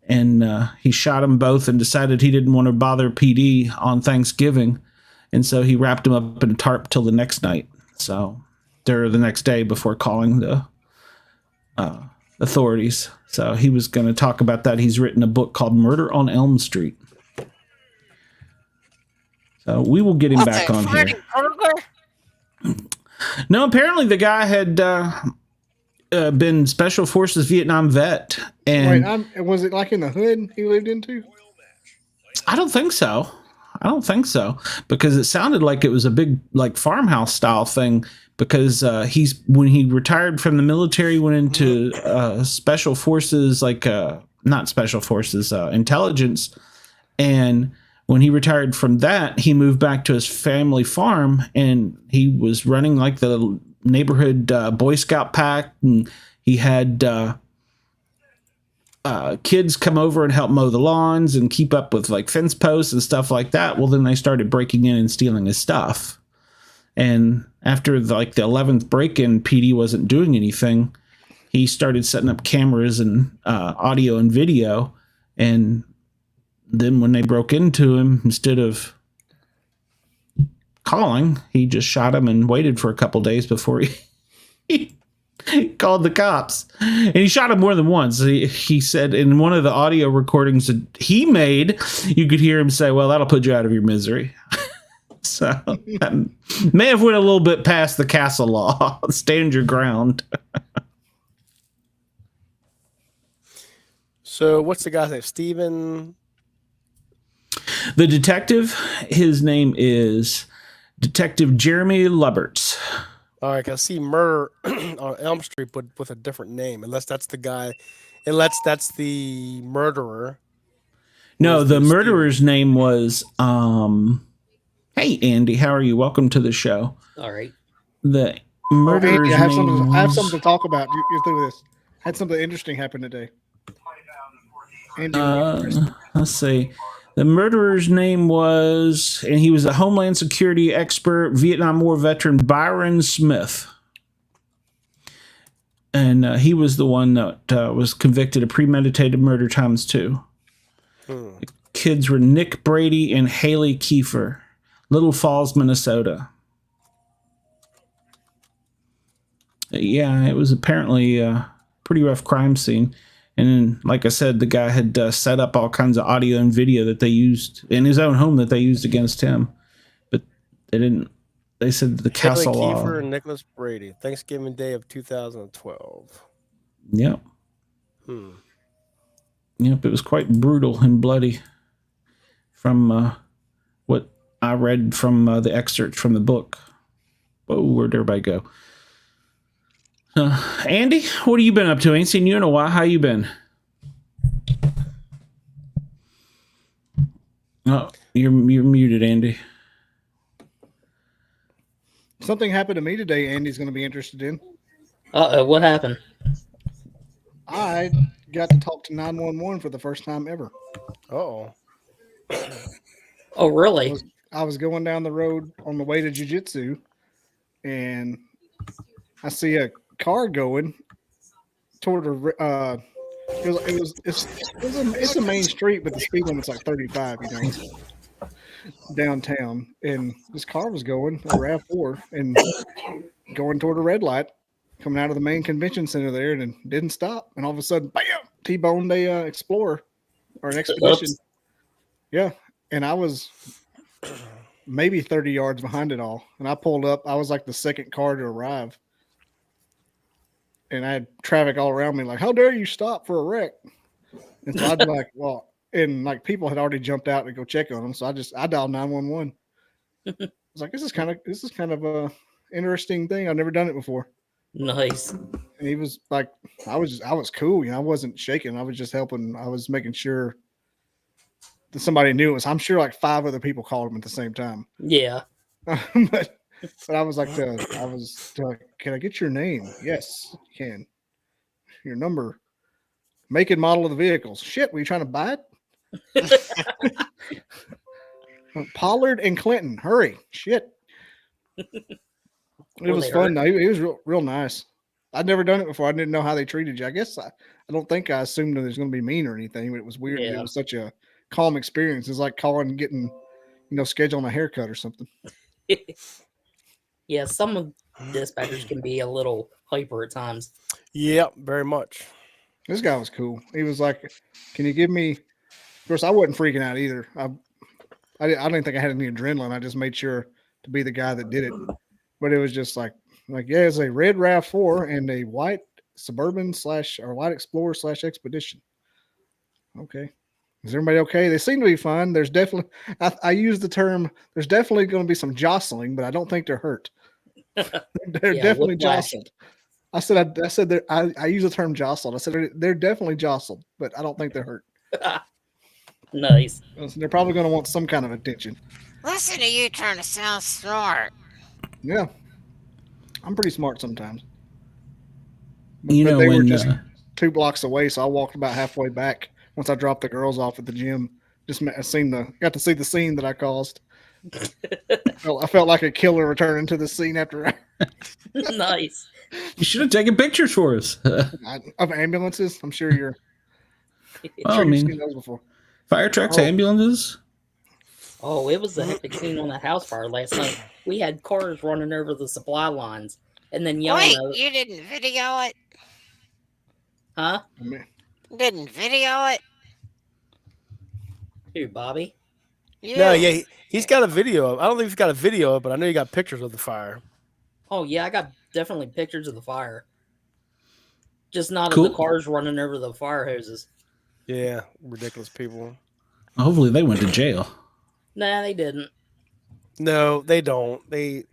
And he shot them both and decided he didn't want to bother PD on Thanksgiving. And so he wrapped him up in a tarp till the next night. So or the next day before calling the authorities. So he was going to talk about that. He's written a book called Murder on Elm Street. So we will get him back on here. No, apparently the guy had been Special Forces Vietnam vet. And wait, was it like in the hood he lived into? I don't think so. Because it sounded like it was a big like farmhouse style thing. Because when he retired from the military, went into Special Forces, not Special Forces, intelligence, and when he retired from that, he moved back to his family farm, and he was running like the neighborhood Boy Scout pack, and he had kids come over and help mow the lawns and keep up with like fence posts and stuff like that. Well, then they started breaking in and stealing his stuff. And after the 11th break-in, PD wasn't doing anything. He started setting up cameras and audio and video. And then when they broke into him, instead of calling, he just shot him and waited for a couple days before he called the cops. And he shot him more than once. He said in one of the audio recordings that he made, you could hear him say, well, that'll put you out of your misery. So that may have went a little bit past the castle law. Stand your ground. So what's the guy's name? Steven? The detective, his name is Detective Jeremy Lubberts. All right, I see Murder on Elm Street, but with a different name. Unless that's the guy. Unless that's the murderer. No, the murderer's name was... Hey, Andy, how are you? Welcome to the show. All right. The murderer's Andy, I have name something to talk about. You're through with this. Had something interesting happen today. Andy, let's see. The murderer's name was, and he was a Homeland Security expert, Vietnam War veteran Byron Smith. And he was the one that was convicted of premeditated murder ×2. The kids were Nick Brady and Haley Kiefer. Little Falls, Minnesota. Yeah, it was apparently a pretty rough crime scene. And then, like I said, the guy had set up all kinds of audio and video that they used in his own home that they used against him. But they didn't. They said the castle Haley law. Kiefer and Nicholas Brady. Thanksgiving Day of 2012. Yep. Yep, it was quite brutal and bloody from what I read from the excerpt from the book. Whoa, where'd everybody go? Andy, what have you been up to? Ain't seen you in a while. How you been? Oh, you're muted, Andy. something happened to me today. Andy's going to be interested in. What happened? I got to talk to 911 for the first time ever. Oh. Oh, really? I was going down the road on the way to jiu-jitsu, and I see a car going toward a it's a main street, but the speed limit's like 35, you know, downtown. And this car was going a RAV4 and going toward a red light, coming out of the main convention center there, and didn't stop. And all of a sudden, bam! T-boned a Explorer or an Expedition. Oops. Yeah, and I was maybe 30 yards behind it all. And I pulled up. I was like the second car to arrive. And I had traffic all around me like, how dare you stop for a wreck? And so I'd be like, well, and like people had already jumped out to go check on them. So I dialed 911. I was like, this is kind of a interesting thing. I've never done it before. Nice. And he was like, I was cool. You know, I wasn't shaking. I was just helping. I was making sure that somebody knew it was. I'm sure like 5 other people called him at the same time. Yeah. but I was like, can I get your name? Yes, you can. Your number, make and model of the vehicles. Shit, were you trying to buy it? Pollard and Clinton, hurry. Shit. It was fun. Though. He was real nice. I'd never done it before. I didn't know how they treated you. I guess I don't think I assumed that it was going to be mean or anything, but it was weird. Yeah. It was such a calm experience. It's like calling and getting, scheduling a haircut or something. Yeah, some dispatchers can be a little hyper at times. Yep, very much. This guy was cool. He was like, "Can you give me?" Of course, I wasn't freaking out either. I didn't think I had any adrenaline. I just made sure to be the guy that did it. But it was just like yeah, it's a red RAV4 and a white Suburban or white Explorer / Expedition. Okay. Is everybody okay? They seem to be fine. There's definitely, I use the term, there's definitely going to be some jostling, but I don't think they're hurt. They're Yeah, definitely whiplashing. jostled. I said I use the term jostled. I said they're definitely jostled, but I don't think they're hurt. Nice. They're probably going to want some kind of attention. Listen to you trying to sound smart. Yeah. I'm pretty smart sometimes. You know, they when were just 2 blocks away, so I walked about halfway back once I dropped the girls off at the gym. Just got to see the scene that I caused. I felt like a killer returning to the scene after Nice. you should have taken pictures for us. of ambulances. I'm sure you're. Well, I you've mean, seen those before. fire trucks, Oh. ambulances. Oh, it was a hectic scene on that house fire last night. We had cars running over the supply lines and then yelling. Wait, you didn't video it? Huh? I mean, Didn't video it? Who, Bobby? You. No, yeah, he's got a video of. I don't think he's got a video of, but I know he got pictures of the fire. Oh, yeah, I got definitely pictures of the fire. Just not Cool. of the cars running over the fire hoses. Yeah, ridiculous people. Hopefully, they went to jail. Nah, they didn't. No, they don't. They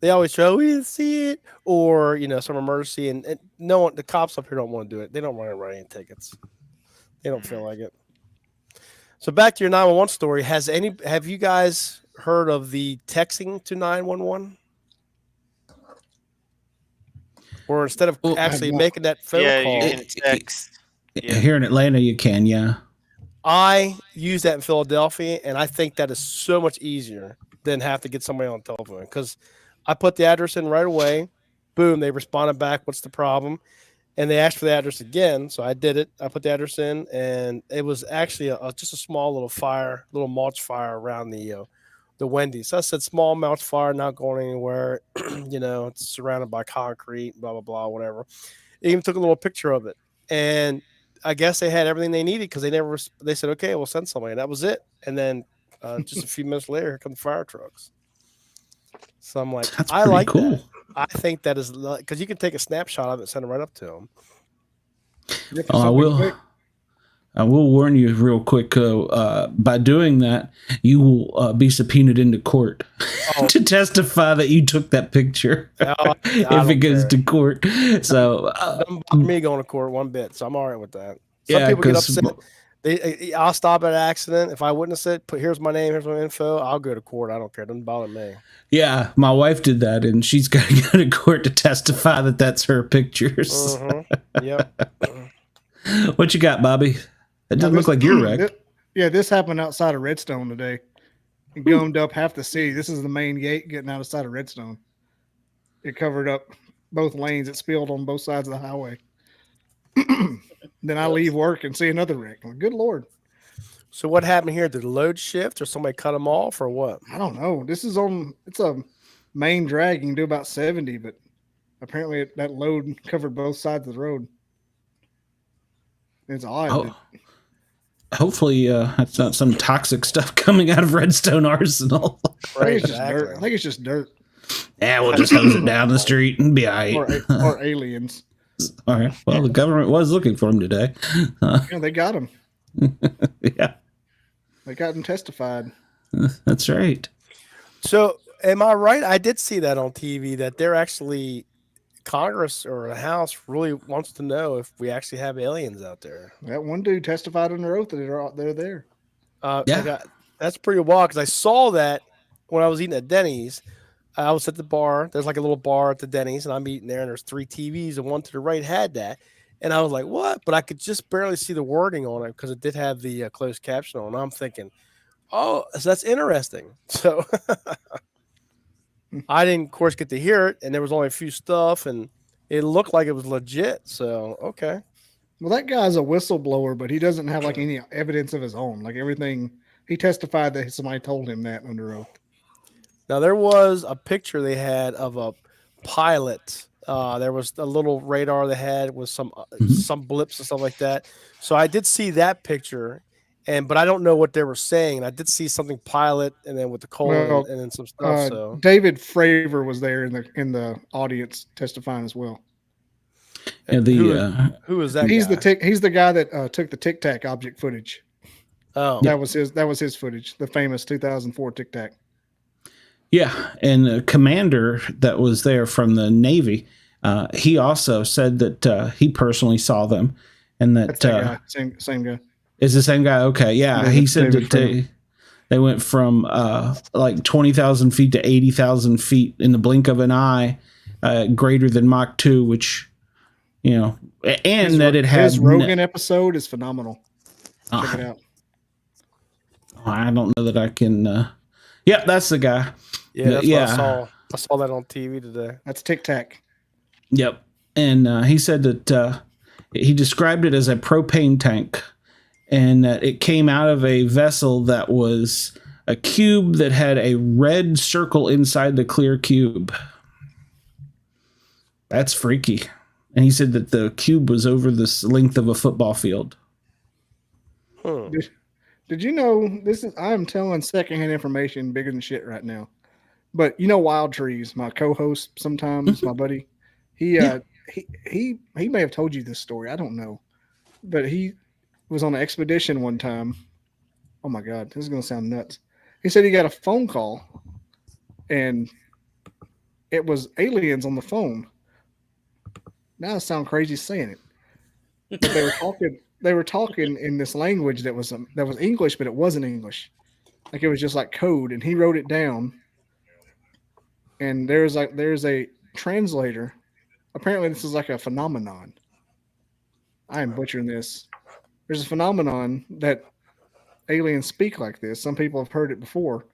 always show we didn't see it, or some emergency, and no one. The cops up here don't want to do it. They don't want to write any tickets. They don't feel like it. So back to your 911 story. Have you guys heard of the texting to 911? Or instead of Well, actually I've not. making that phone Yeah, call, you can text. Yeah. Here in Atlanta, you can, yeah. I use that in Philadelphia, and I think that is so much easier than have to get somebody on the telephone, because I put the address in right away. Boom, they responded back. What's the problem? And they asked for the address again, so I did it. I put the address in, and it was actually just a small little mulch fire around the Wendy's. So I said, small mulch fire, not going anywhere. It's surrounded by concrete, blah blah blah, whatever. They even took a little picture of it, and I guess they had everything they needed, because they said, okay, we'll send somebody. And that was it. And then just a few minutes later, here come the fire trucks. So I'm like, That's I pretty like cool. that. I think that is, because you can take a snapshot of it and send it right up to them. I will warn you real quick. By doing that, you will be subpoenaed into court to testify that you took that picture if it goes to court. So doesn't bother me going to court one bit, so I'm all right with that. Some yeah, people get 'cause- upset. I'll stop at an accident. If I witness it, here's my name, here's my info, I'll go to court. I don't care. It doesn't bother me. Yeah, my wife did that, and she's got to go to court to testify that that's her pictures. Yep. What you got, Bobby? It doesn't look like your wreck. This happened outside of Redstone today. It gummed up half the city. This is the main gate getting outside of Redstone. It covered up both lanes. It spilled on both sides of the highway. Then I leave work and see another wreck. I'm like, good Lord. So what happened here? Did the load shift, or somebody cut them off, or what? I don't know. It's a main drag. You can do about 70, but apparently that load covered both sides of the road. It's odd. Oh, hopefully, that's not some toxic stuff coming out of Redstone Arsenal. I think it's just dirt. I think it's just dirt Yeah, we'll just hose it down the street and be all right. or aliens. All right. Well, the government was looking for him today. Yeah, they got him. Yeah, They got him testified. that's right. So am I right? I did see that on TV, that they're actually, Congress or the House really wants to know if we actually have aliens out there. That one dude testified under oath that they're there. Yeah. That's pretty wild, because I saw that when I was eating at Denny's. I was at the bar. There's like a little bar at the Denny's, and I'm eating there, and there's 3 TVs, and one to the right had that. And I was like, what? But I could just barely see the wording on it, because it did have the closed caption on. And I'm thinking, oh, so that's interesting. So I didn't, of course, get to hear it, and there was only a few stuff, and it looked like it was legit. So, okay. Well, that guy's a whistleblower, but he doesn't have like any evidence of his own. Like everything, he testified that somebody told him that under oath. Now there was a picture they had of a pilot. There was a little radar they had with some blips and stuff like that. So I did see that picture, but I don't know what they were saying. I did see something pilot, and then with the colon Well, and then some stuff. So David Fravor was there in the audience testifying as well. And who is that? He's guy? He's the guy that took the Tic Tac object footage. Oh, That was his footage, the famous 2004 Tic Tac. Yeah, and the commander that was there from the Navy, he also said that he personally saw them, and that guy. Same guy. Is the same guy. Okay, yeah, he said that they went from like 20,000 feet to 80,000 feet in the blink of an eye, greater than Mach 2, which, you know, and that it had his Rogan episode is phenomenal. Check it out. I don't know that I can. Yep, that's the guy. Yeah, that's what I saw that on TV today. That's Tic Tac. Yep. And he said that he described it as a propane tank, and that it came out of a vessel that was a cube that had a red circle inside the clear cube. That's freaky. And he said that the cube was over the length of a football field. Did you know I'm telling secondhand information bigger than shit right now. But you know Wild Trees, my co-host sometimes, my buddy, he may have told you this story. I don't know. But he was on an expedition one time. Oh my God, this is gonna sound nuts. He said he got a phone call and it was aliens on the phone. Now I sound crazy saying it. But they were talking in this language that was English, but it wasn't English. Like it was just like code, and he wrote it down. And there's a translator. Apparently, this is like a phenomenon. I am butchering this. There's a phenomenon that aliens speak like this. Some people have heard it before,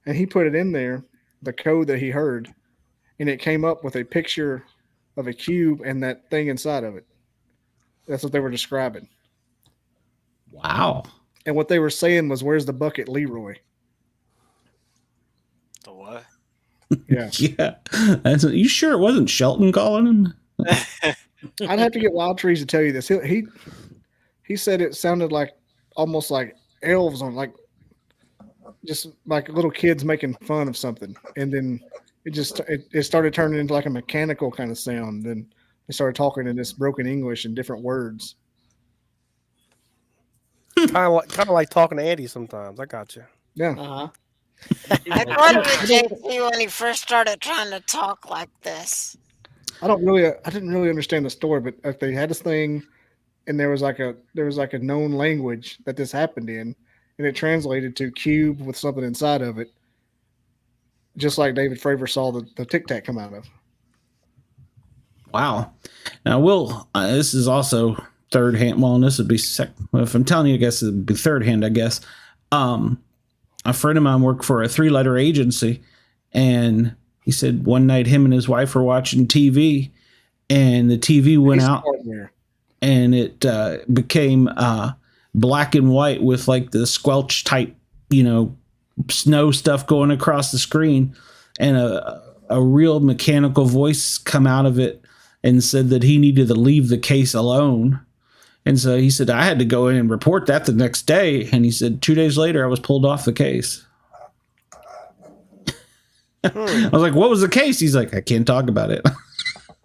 and he put it in there, the code that he heard, and it came up with a picture of a cube and that thing inside of it. That's what they were describing. Wow. And what they were saying was, "Where's the bucket, Leroy?" The what? Yeah. Yeah. You sure it wasn't Shelton calling him? I'd have to get Wild Trees to tell you this. He said it sounded like almost like elves on just like little kids making fun of something, and then it started turning into like a mechanical kind of sound. Then they started talking in this broken English and different words. Kind of like talking to Andy sometimes. I got you. Yeah. Uh-huh. I wondered, JP, when he first started trying to talk like this. I didn't really understand the story, but they had this thing, and there was like a known language that this happened in, and it translated to cube with something inside of it, just like David Fravor saw the Tic Tac come out of. Wow. Now, Will, this is also third hand. Well, and this would be second. Well, if I'm telling you, I guess it would be third hand, I guess. A friend of mine worked for a 3-letter agency, and he said one night him and his wife were watching TV, and the TV went out, and it became black and white with like the squelch type, snow stuff going across the screen, and a real mechanical voice come out of it and said that he needed to leave the case alone. And so he said, I had to go in and report that the next day. And he said, 2 days later, I was pulled off the case. I was like, what was the case? He's like, I can't talk about it.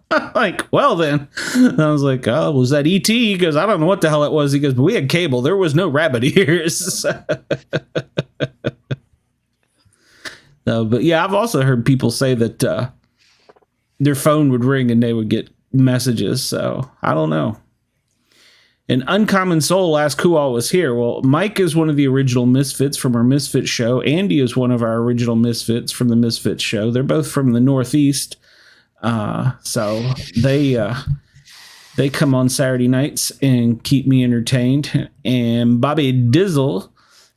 I'm like, well, then. And I was like, oh, was that ET? He goes, I don't know what the hell it was. He goes, but we had cable. There was no rabbit ears. No, but yeah, I've also heard people say that their phone would ring and they would get messages. So I don't know. An Uncommon Soul asked who all was here. Well, Mike is one of the original Misfits from our Misfits show. Andy is one of our original Misfits from the Misfits show. They're both from the Northeast. So they come on Saturday nights and keep me entertained. And Bobby Dizzle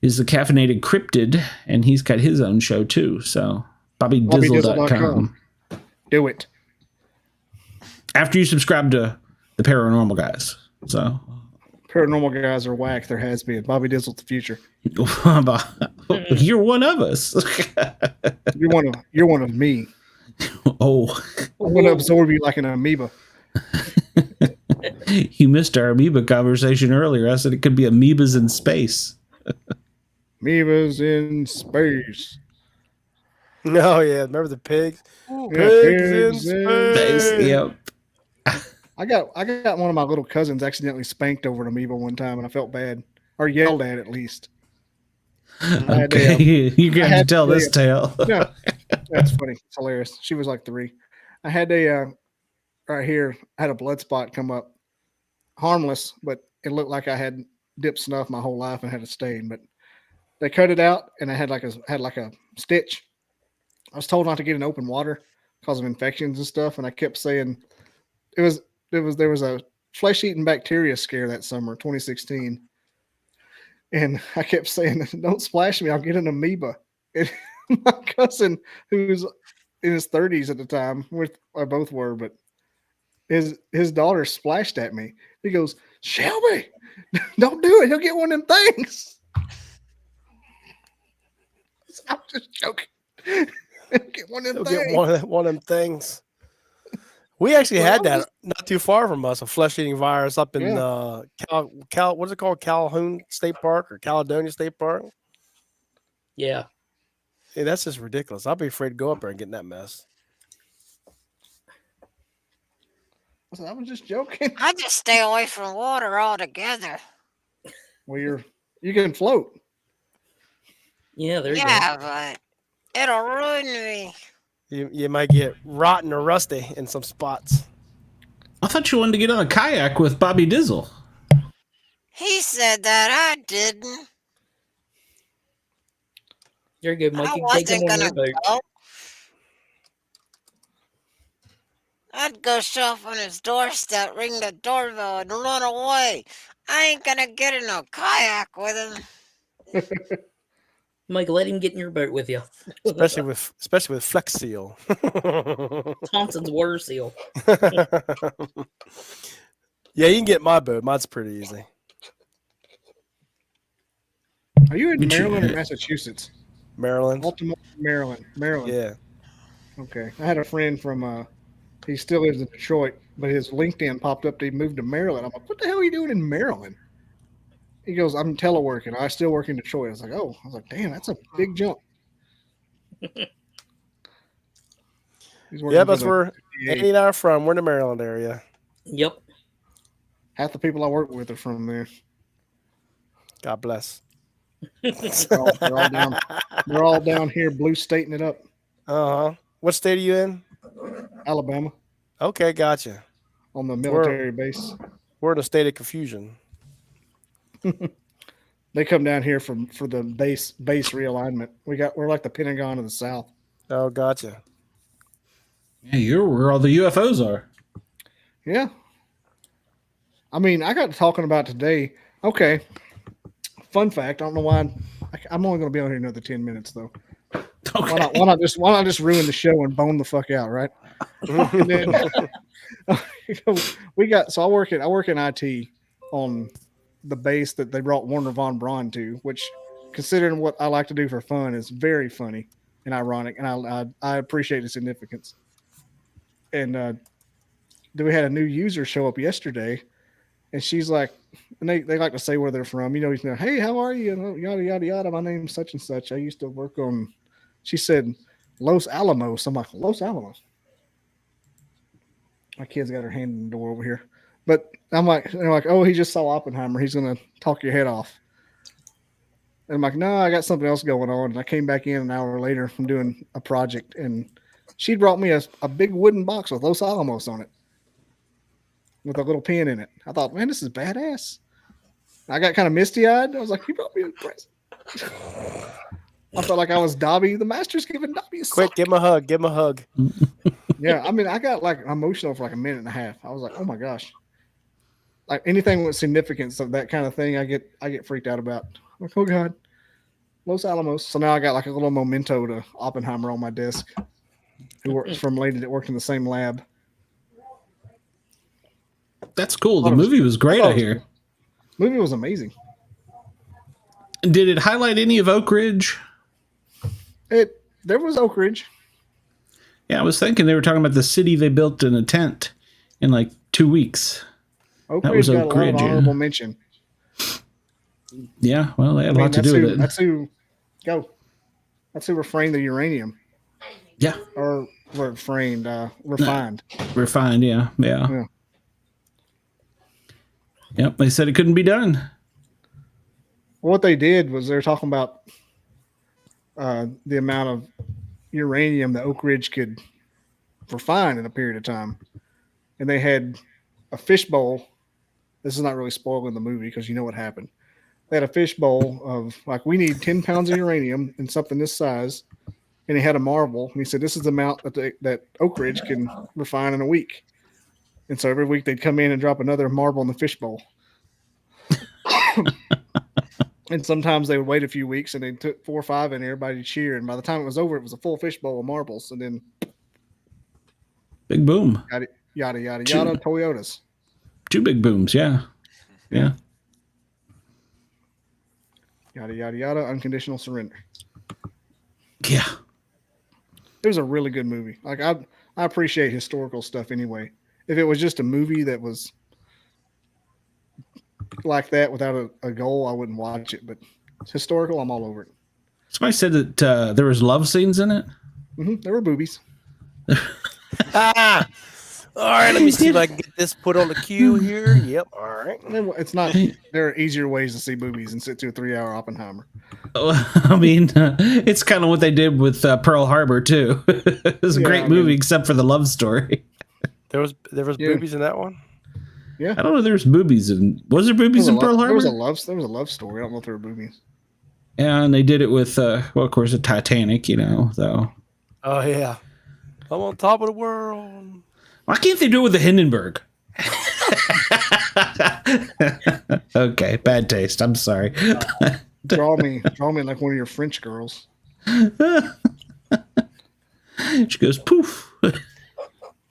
is the Caffeinated Cryptid, and he's got his own show too. So BobbyDizzle.com. Do it. After you subscribe to the Paranormal Guys. So paranormal guys are whack. There has been. Bobby Dizzle's the future. You're one of us. You're one of me. Oh, I'm gonna absorb you like an amoeba. you missed our amoeba conversation earlier. I said it could be amoebas in space. Amoebas in space. No, yeah. Remember the pigs? Yeah, Pigs in Space, space. yep. I got one of my little cousins accidentally spanked over an amoeba one time, and I felt bad, or yelled at least. Okay, you're going to tell this tale. No, that's funny. It's hilarious. She was like 3. I had right here. I had a blood spot come up, harmless, but it looked like I had dipped snuff my whole life and had a stain. But they cut it out, and I had like a stitch. I was told not to get in open water because of infections and stuff, and I kept saying there was a flesh-eating bacteria scare that summer, 2016. And I kept saying, don't splash me, I'll get an amoeba. And my cousin, who's in his 30s at the time, or both were, but his daughter splashed at me. He goes, Shelby, don't do it. He'll get one of them things. I'm just joking. Get one of them things. Get one of them things. We actually had that not too far from us, a flesh-eating virus up in what's it called? Calhoun State Park or Caledonia State Park? Yeah. Hey, that's just ridiculous. I'll be afraid to go up there and get in that mess. I was just joking. I just stay away from water altogether. Well, you can float. Yeah, there you go. Yeah, but it'll ruin me. You might get rotten or rusty in some spots. I thought you wanted to get on a kayak with Bobby Dizzle. He said that I didn't. You're good, Mike. I You can take him wasn't on gonna your boat. go. I'd go show up on his doorstep, ring the doorbell, and run away. I ain't gonna get in a kayak with him. Mike, let him get in your boat with you. Especially with Flex Seal. Thompson's water seal. Yeah, you can get my boat. Mine's pretty easy. Are you in Maryland or Massachusetts? Maryland. Baltimore, Maryland. Yeah. Okay. I had a friend from he still lives in Detroit, but his LinkedIn popped up that he moved to Maryland. I'm like, what the hell are you doing in Maryland? He goes, I'm teleworking. I still work in Detroit. I was like, oh. I was like, damn, that's a big jump. Yeah, that's where Andy and I are from. We're in the Maryland area. Yep. Half the people I work with are from there. God bless. They're all down here, blue stating it up. Uh-huh. What state are you in? Alabama. Okay, gotcha. On the military base. We're in a state of confusion. They come down here for the base realignment. We're like the Pentagon of the South. Oh, gotcha. Yeah, you're where all the UFOs are. Yeah. I mean, I got to talking about today. Okay. Fun fact. I don't know why I'm only going to be on here another 10 minutes though. Okay. Why not just ruin the show and bone the fuck out, right? And then, I work in IT on the base that they brought Warner Von Braun to, which, considering what I like to do for fun, is very funny and ironic, and I appreciate the significance. And we had a new user show up yesterday, and she's like, and they like to say where they're from. Hey, how are you? And yada yada yada. My name's such and such. I used to work on. She said Los Alamos. I'm like, Los Alamos. My kid's got her hand in the door over here. But I'm like, they're like, oh, he just saw Oppenheimer. He's going to talk your head off. And I'm like, no, I got something else going on. And I came back in an hour later from doing a project, and she brought me a big wooden box with Los Alamos on it with a little pin in it. I thought, man, this is badass. I got kind of misty-eyed. I was like, you brought me a present. I felt like I was Dobby. The master's giving Dobby a Quick, give him a hug. Give him a hug. Yeah, I mean, I got like emotional for like a minute and a half. I was like, oh my gosh. Like anything with significance of that kind of thing, I get freaked out about. I'm like, oh God, Los Alamos. So now I got like a little memento to Oppenheimer on my desk, who works from a lady that worked in the same lab. That's cool. The movie was great, I hear. Movie was amazing. Did it highlight any of Oak Ridge? There was Oak Ridge. Yeah, I was thinking they were talking about the city they built in a tent in like 2 weeks. Oak That Ridge was got Oak a lot Ridge, of yeah. honorable mention. Yeah, well, they had a lot to do with it. That's who refrained the uranium. Yeah, Or refined. refined. Yeah. Yep, they said it couldn't be done. What they did was they were talking about the amount of uranium that Oak Ridge could refine in a period of time. And they had a fishbowl. This is not really spoiling the movie because you know what happened. They had a fishbowl of like, we need 10 pounds of uranium in something this size. And he had a marble. And he said, this is the amount that Oak Ridge can refine in a week. And so every week they'd come in and drop another marble in the fishbowl. And sometimes they would wait a few weeks and they took 4 or 5 and everybody cheer. And by the time it was over, it was a full fishbowl of marbles. And then Big boom. yada, yada, yada, yada, Toyotas. 2 big booms. Yeah. Yada, yada, yada, unconditional surrender. Yeah. It was a really good movie. Like I appreciate historical stuff anyway. If it was just a movie that was like that without a goal, I wouldn't watch it. But it's historical, I'm all over it. Somebody said that there was love scenes in it. There were boobies. All right, let me see if I can get this put on the queue here. Yep. All right. It's not. There are easier ways to see boobies and sit through a 3-hour Oppenheimer. I mean, it's kind of what they did with Pearl Harbor too. It was a great movie, except for the love story. There was boobies in that one. Yeah, I don't know. If there's boobies in. Was there boobies in Pearl Harbor? There was a love story. I don't know if there were boobies. Yeah, and they did it with well, of course, the Titanic. You know, though. Oh yeah, I'm on top of the world. Why can't they do it with the Hindenburg? Okay, bad taste. I'm sorry. Draw me like one of your French girls. She goes poof.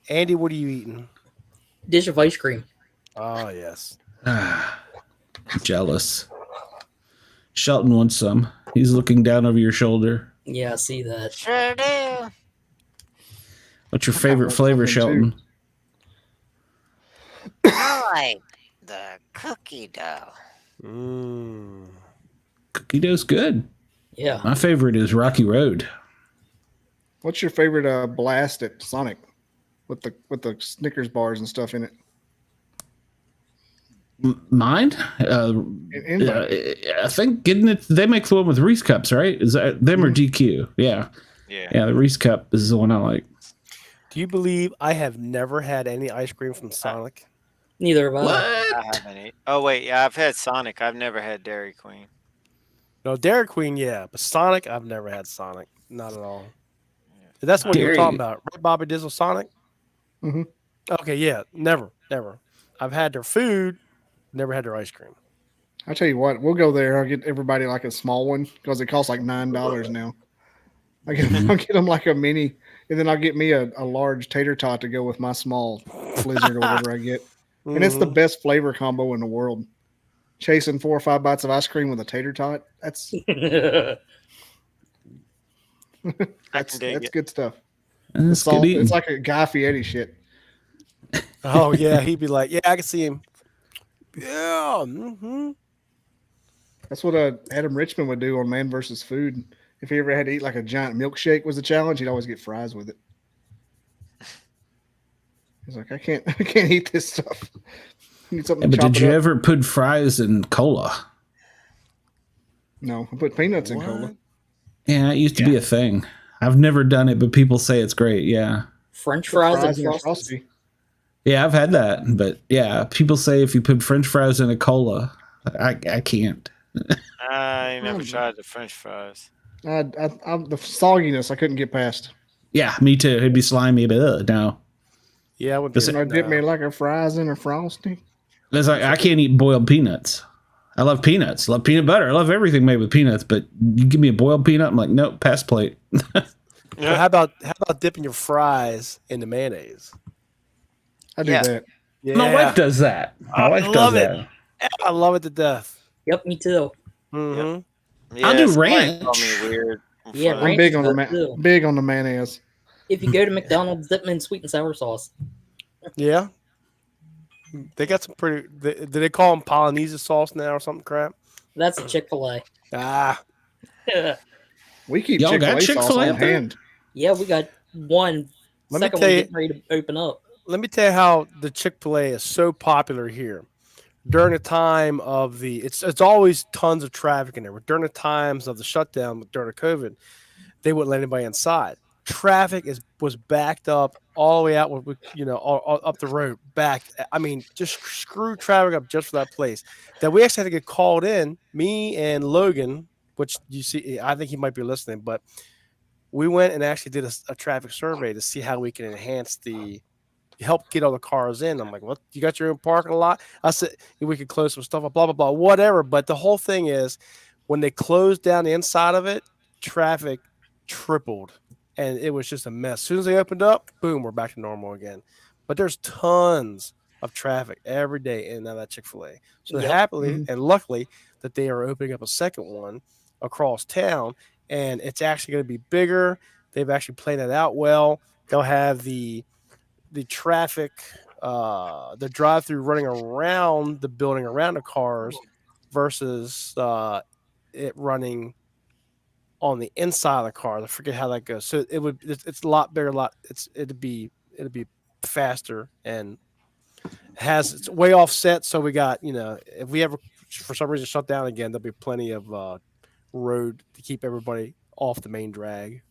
Andy, what are you eating? Dish of ice cream. Oh yes. Jealous. Shelton wants some. He's looking down over your shoulder. Yeah, I see that. Sure do. What's your favorite flavor, Shelton? I like the cookie dough. Cookie dough's good. Yeah. My favorite is Rocky Road. What's your favorite blast at Sonic with the Snickers bars and stuff in it? Mine? I think they make the one with Reese cups, right? Is that them or DQ? Yeah. Yeah, the Reese cup is the one I like. Do you believe I have never had any ice cream from Sonic? Neither have I. What? I haven't. Oh wait, yeah, I've had Sonic. I've never had Dairy Queen. No, Dairy Queen, yeah, but Sonic, I've never had Sonic. Not at all. That's what you're Dairy. talking about, right, Bobby Dizzle Sonic? Mm-hmm. Okay, yeah, never. I've had their food, never had their ice cream. I'll tell you what, we'll go there. I'll get everybody like a small one because it costs like $9 now. I'll get them like a mini, and then I'll get me a large tater tot to go with my small Blizzard or whatever I get. And it's the best flavor combo in the world. Chasing 4 or 5 bites of ice cream with a tater tot. That's good stuff. It's like a Guy Fieri shit. Oh yeah, he'd be like, yeah, I can see him. Yeah. That's what Adam Richmond would do on Man vs. Food. If he ever had to eat like a giant milkshake was a challenge, he'd always get fries with it. He's like, I can't eat this stuff. I need something. Yeah, but did you ever put fries in cola? No, I put peanuts in cola. Yeah, it used to be a thing. I've never done it, but people say it's great. Yeah. French fries and and Frosties. Frosty. Yeah, I've had that, but yeah, people say if you put French fries in a cola, I can't. I never tried the French fries. The sogginess I couldn't get past. Yeah, me too. It'd be slimy, but no. Yeah, I would. I dip me like a fries in a Frosty. It's like I can't eat boiled peanuts. I love peanuts. I love peanut butter. I love everything made with peanuts. But you give me a boiled peanut, I'm like, nope, pass plate. Well, how about dipping your fries in the mayonnaise? I do that. Yeah. My wife does that. My wife does love that. it. I love it to death. Yep, me too. Mm-hmm. Yeah, I'll do somebody called ranch. me weird. Yeah, for that. I'm ranch big is on good too. big on the mayonnaise. If you go to McDonald's, dip them in sweet and sour sauce. Yeah. They got some pretty. Do they call them Polynesian sauce now or something crap? That's a Chick-fil-A. Ah, We keep Y'all got Chick-fil-A sauce Chick-fil-A on up there? hand. Yeah, we got one. Let me Second tell one you- getting ready to open up. let me tell you how the Chick-fil-A is so popular here. During the time of it's always tons of traffic in there. But during the times of the shutdown during the COVID, they wouldn't let anybody inside. Traffic was backed up all the way out, all up the road, backed. I mean, just screw traffic up just for that place. That we actually had to get called in, me and Logan, which you see, I think he might be listening, but we went and actually did a traffic survey to see how we can enhance help get all the cars in. I'm like, well, you got your own parking lot? I said, we could close some stuff up, blah, blah, blah, whatever. But the whole thing is when they closed down the inside of it, traffic tripled and it was just a mess. As soon as they opened up, boom, we're back to normal again. But there's tons of traffic every day in and out of that Chick-fil-A. So Yep. happily and luckily that they are opening up a second one across town, and it's actually going to be bigger. They've actually planned it out well. They'll have the traffic, the drive-through running around the building around the cars versus it running on the inside of the car. I forget how that goes. So it's a lot bigger, it'd be faster, and it's way offset. So we got, if we ever for some reason shut down again, there'll be plenty of road to keep everybody off the main drag.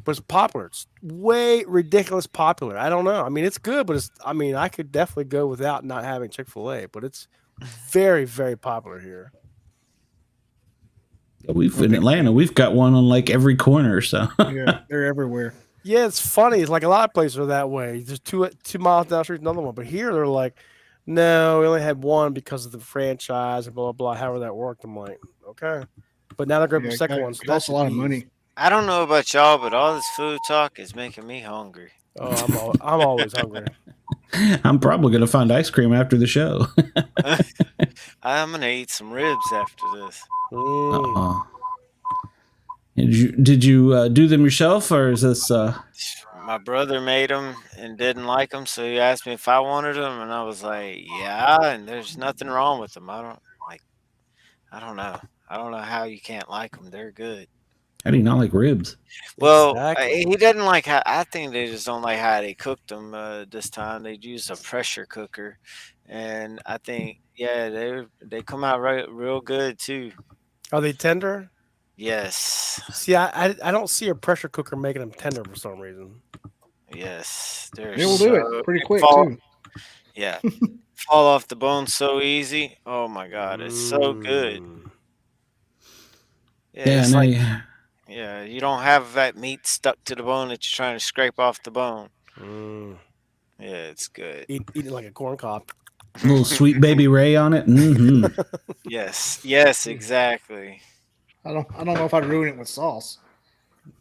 But it's popular. It's way ridiculous popular. I don't know. I mean, it's good, but I could definitely go without not having Chick-fil-A, but it's very, very popular here. In Atlanta, we've got one on like every corner. So Yeah, they're everywhere. Yeah, it's funny. It's like a lot of places are that way. There's 2 miles down the street, another one. But here they're like, no, we only had one because of the franchise and blah, blah, blah, however that worked. I'm like, okay. But now they're going to the second one. So It costs a lot of money. I don't know about y'all, but all this food talk is making me hungry. Oh, I'm always hungry. I'm probably going to find ice cream after the show. I'm gonna eat some ribs after this. Mm. Did you do them yourself, or is this? My brother made them and didn't like them, so he asked me if I wanted them, and I was like, "Yeah." And there's nothing wrong with them. I don't know. I don't know how you can't like them. They're good. How do you not like ribs? Well, Exactly. he didn't like how. I think they just don't like how they cooked them this time. They used a pressure cooker, and I think they come out real good too. Are they tender? Yes, See, I don't see a pressure cooker making them tender for some reason. yes, they're They will do it pretty quick fall, too. Yeah, fall off the bone so easy. Oh my god, it's so good. Mm. Yeah, it's like you don't have that meat stuck to the bone that you're trying to scrape off the bone. Mm. Yeah, it's good. Eat it like a corn cob. Little sweet baby Ray on it. Mm-hmm. Yes, exactly. I don't know if I'd ruin it with sauce.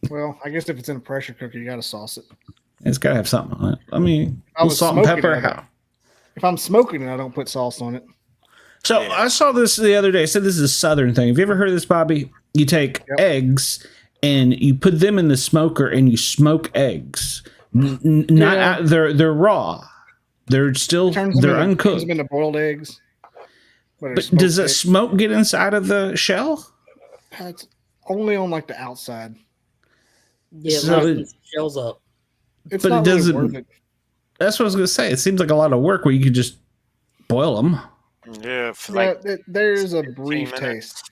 Well, I guess if it's in a pressure cooker, you got to sauce it. It's got to have something on it. I mean, I was salt and smoking pepper. it. If I'm smoking it, I don't put sauce on it. So Yeah. I saw this the other day. I said this is a Southern thing. Have you ever heard of this, Bobby? You take eggs and you put them in the smoker and you smoke eggs. Not out, they're raw. They're still they're uncooked. Turns them into boiled eggs. But does that smoke get inside of the shell? It's only on like the outside. Yeah, So so shells up. It's But it not really doesn't- worth it. That's what I was going to say. It seems like a lot of work where you could just boil them. Yeah, for Yeah, like there's a 15 brief minutes. taste.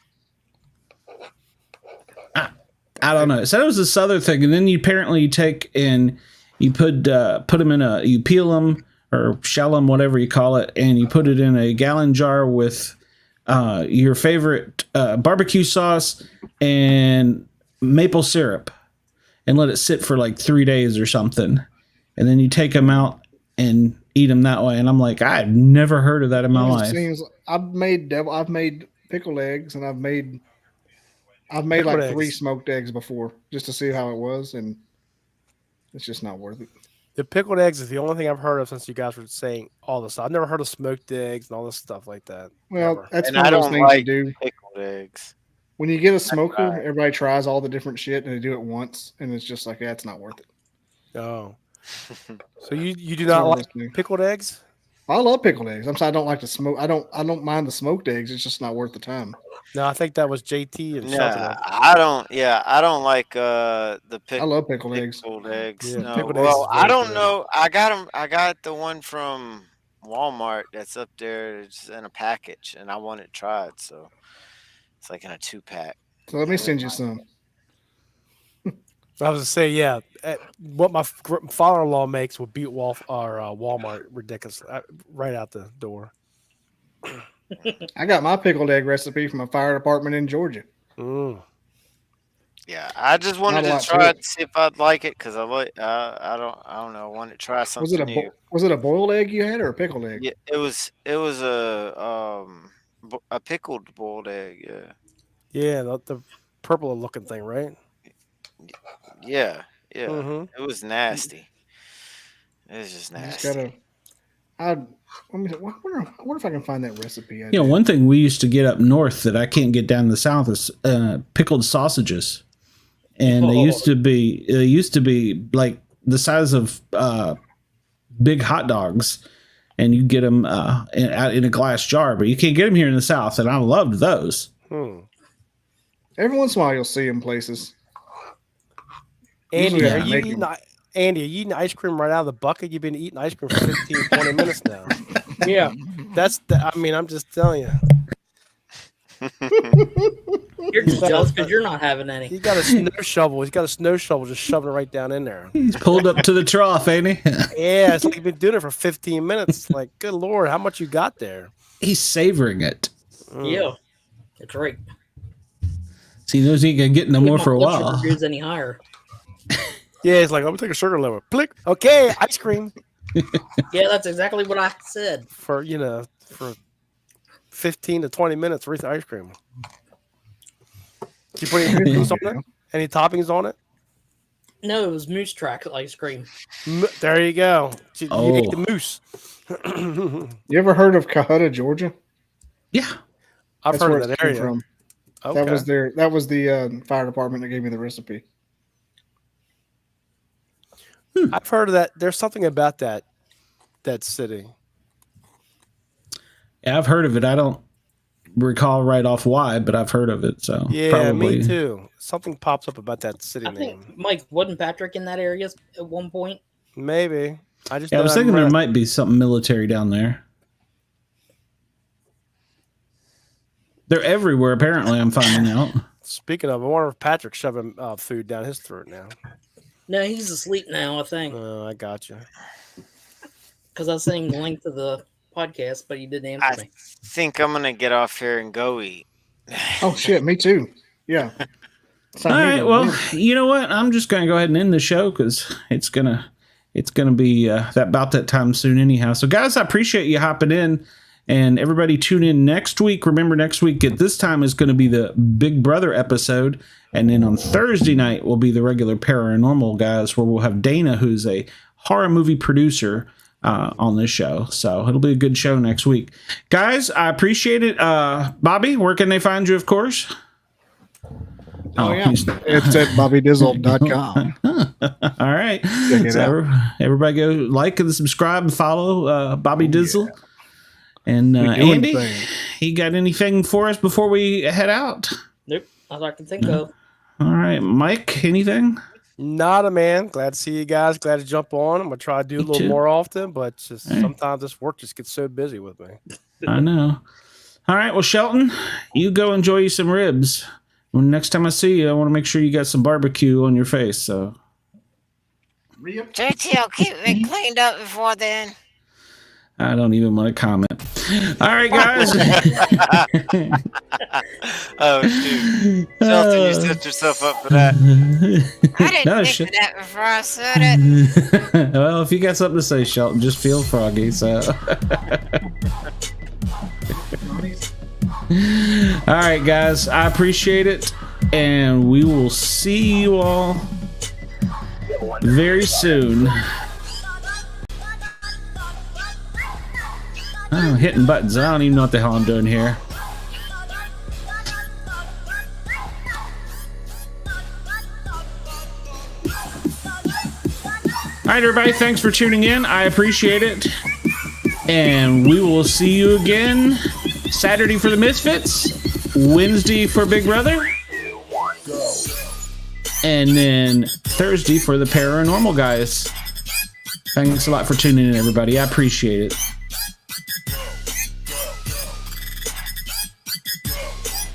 I don't know. It said it was a Southern thing, and then you apparently take and you put them in you peel them or shell them, whatever you call it, and you put it in a gallon jar with your favorite barbecue sauce and maple syrup, and let it sit for like 3 days or something, and then you take them out and eat them that way. And I'm like, I've never heard of that in my life. I've made pickled eggs, and I've made like Pickled 3 eggs. smoked eggs before just to see how it was, and it's just not worth it. The pickled eggs is the only thing I've heard of since you guys were saying all this stuff. I've never heard of smoked eggs and all this stuff like that. Well, Never. that's And one I of those don't things like you do. pickled eggs. When you get a smoker, right. everybody tries all the different shit and they do it once, and it's just like, yeah, it's not worth it. Oh. So you do It's not one of like those things. pickled eggs? I love pickled eggs. I'm sorry, I don't like the smoke. I don't mind the smoked eggs. It's just not worth the time. No, I think that was JT and Shelton. Yeah, I don't. Yeah, I don't like the I love pickled eggs. pickled eggs. Yeah, No, pickled eggs well, is I very don't good. know. I got them. I got the one from Walmart that's up there. It's in a package, and I want it tried. So it's like in a 2-pack. So let me send you some. I was to say, yeah, what my father-in-law makes would beat Walmart ridiculous right out the door. I got my pickled egg recipe from a fire department in Georgia. Mm. Yeah, I just wanted Not a to lot to try it. it to see if I'd like it because I like. I don't know. I wanted to try something new. Was it a boiled egg you had or a pickled egg? Yeah, it was a pickled boiled egg. Yeah. Yeah, the purple-looking thing, right? Yeah. Mhm. It was nasty. It was just I just nasty. I wonder if I can find that recipe. You know, one thing we used to get up north that I can't get down the south is pickled sausages, and they used to be like the size of big hot dogs, and you get them in a glass jar, but you can't get them here in the south, and I loved those. Every once in a while, you'll see them places. Andy, Usually are I you make eating, them. Andy, are you eating ice cream right out of the bucket? You've been eating ice cream for 15, 20 minutes now. Yeah. I'm just telling you. You're just jealous because you're not having any. He got a snow shovel. He's got a snow shovel just shoving it right down in there. He's pulled up to the trough, ain't he? Yeah, it's like you've been doing it for 15 minutes. Like, good Lord, how much you got there? He's savoring it. Yeah. It's right. So he knows he ain't gonna get no more for a while. Goes any higher. Yeah, it's like, I'm going to take a sugar level. Click. Okay, ice cream. Yeah, that's exactly what I said. For 15 to 20 minutes worth of ice cream. Did you put any toppings on it? Any toppings on it? No, it was moose track ice cream. There you go. You ate Oh. the moose. You ever heard of Cahutta, Georgia? Yeah. I've That's heard where of it that came area. from. Okay. That was the fire department that gave me the recipe. I've heard of that. There's something about that city. Yeah, I've heard of it. I don't recall right off why, but I've heard of it. So Yeah, probably. me too. Something pops up about that city I name. think Mike wasn't Patrick in that area at one point. Maybe. I just Yeah, I know was I thinking there remember- might be something military down there. They're everywhere, apparently, I'm finding out. Speaking of, I wonder if Patrick's shoving food down his throat now. No, he's asleep now, I think. Oh, I got you. Because I was saying the length of the podcast, but he didn't I answer me. think I'm gonna get off here and go eat. Oh shit, me too. Yeah. All right, well, you know what? I'm just going to go ahead and end the show because it's gonna be about that time soon anyhow. So, guys, I appreciate you hopping in. And everybody tune in next week. Remember, next week at this time is going to be the Big Brother episode. And then on Thursday night will be the regular Paranormal guys, where we'll have Dana, who's a horror movie producer, on this show. So it'll be a good show next week. Guys, I appreciate it. Bobby, where can they find you, of course? Oh, yeah. It's at bobbydizzle.com. All right. Check it out. Everybody go like and subscribe and follow Bobby Dizzle. Yeah. And We're doing Andy, the thing. he got anything for us before we head out? Nope. All I can think of. All right. Mike, anything? Not a man. Glad to see you guys. Glad to jump on. I'm going to try to do a little too. more often, but just All right. sometimes this work just gets so busy with me. I know. All right. Well, Shelton, you go enjoy you some ribs. When next time I see you, I want to make sure you got some barbecue on your face. So JT will keep me cleaned up before then. I don't even want to comment. All right, guys. Oh shoot, Shelton, you set yourself up for that. I didn't No, think of that before I said it. Well, if you got something to say, Shelton, just feel froggy. So, all right, guys, I appreciate it, and we will see you all very soon. I'm hitting buttons. I don't even know what the hell I'm doing here. All right, everybody. Thanks for tuning in. I appreciate it. And we will see you again Saturday for the Misfits, Wednesday for Big Brother, and then Thursday for the Paranormal guys. Thanks a lot for tuning in, everybody. I appreciate it.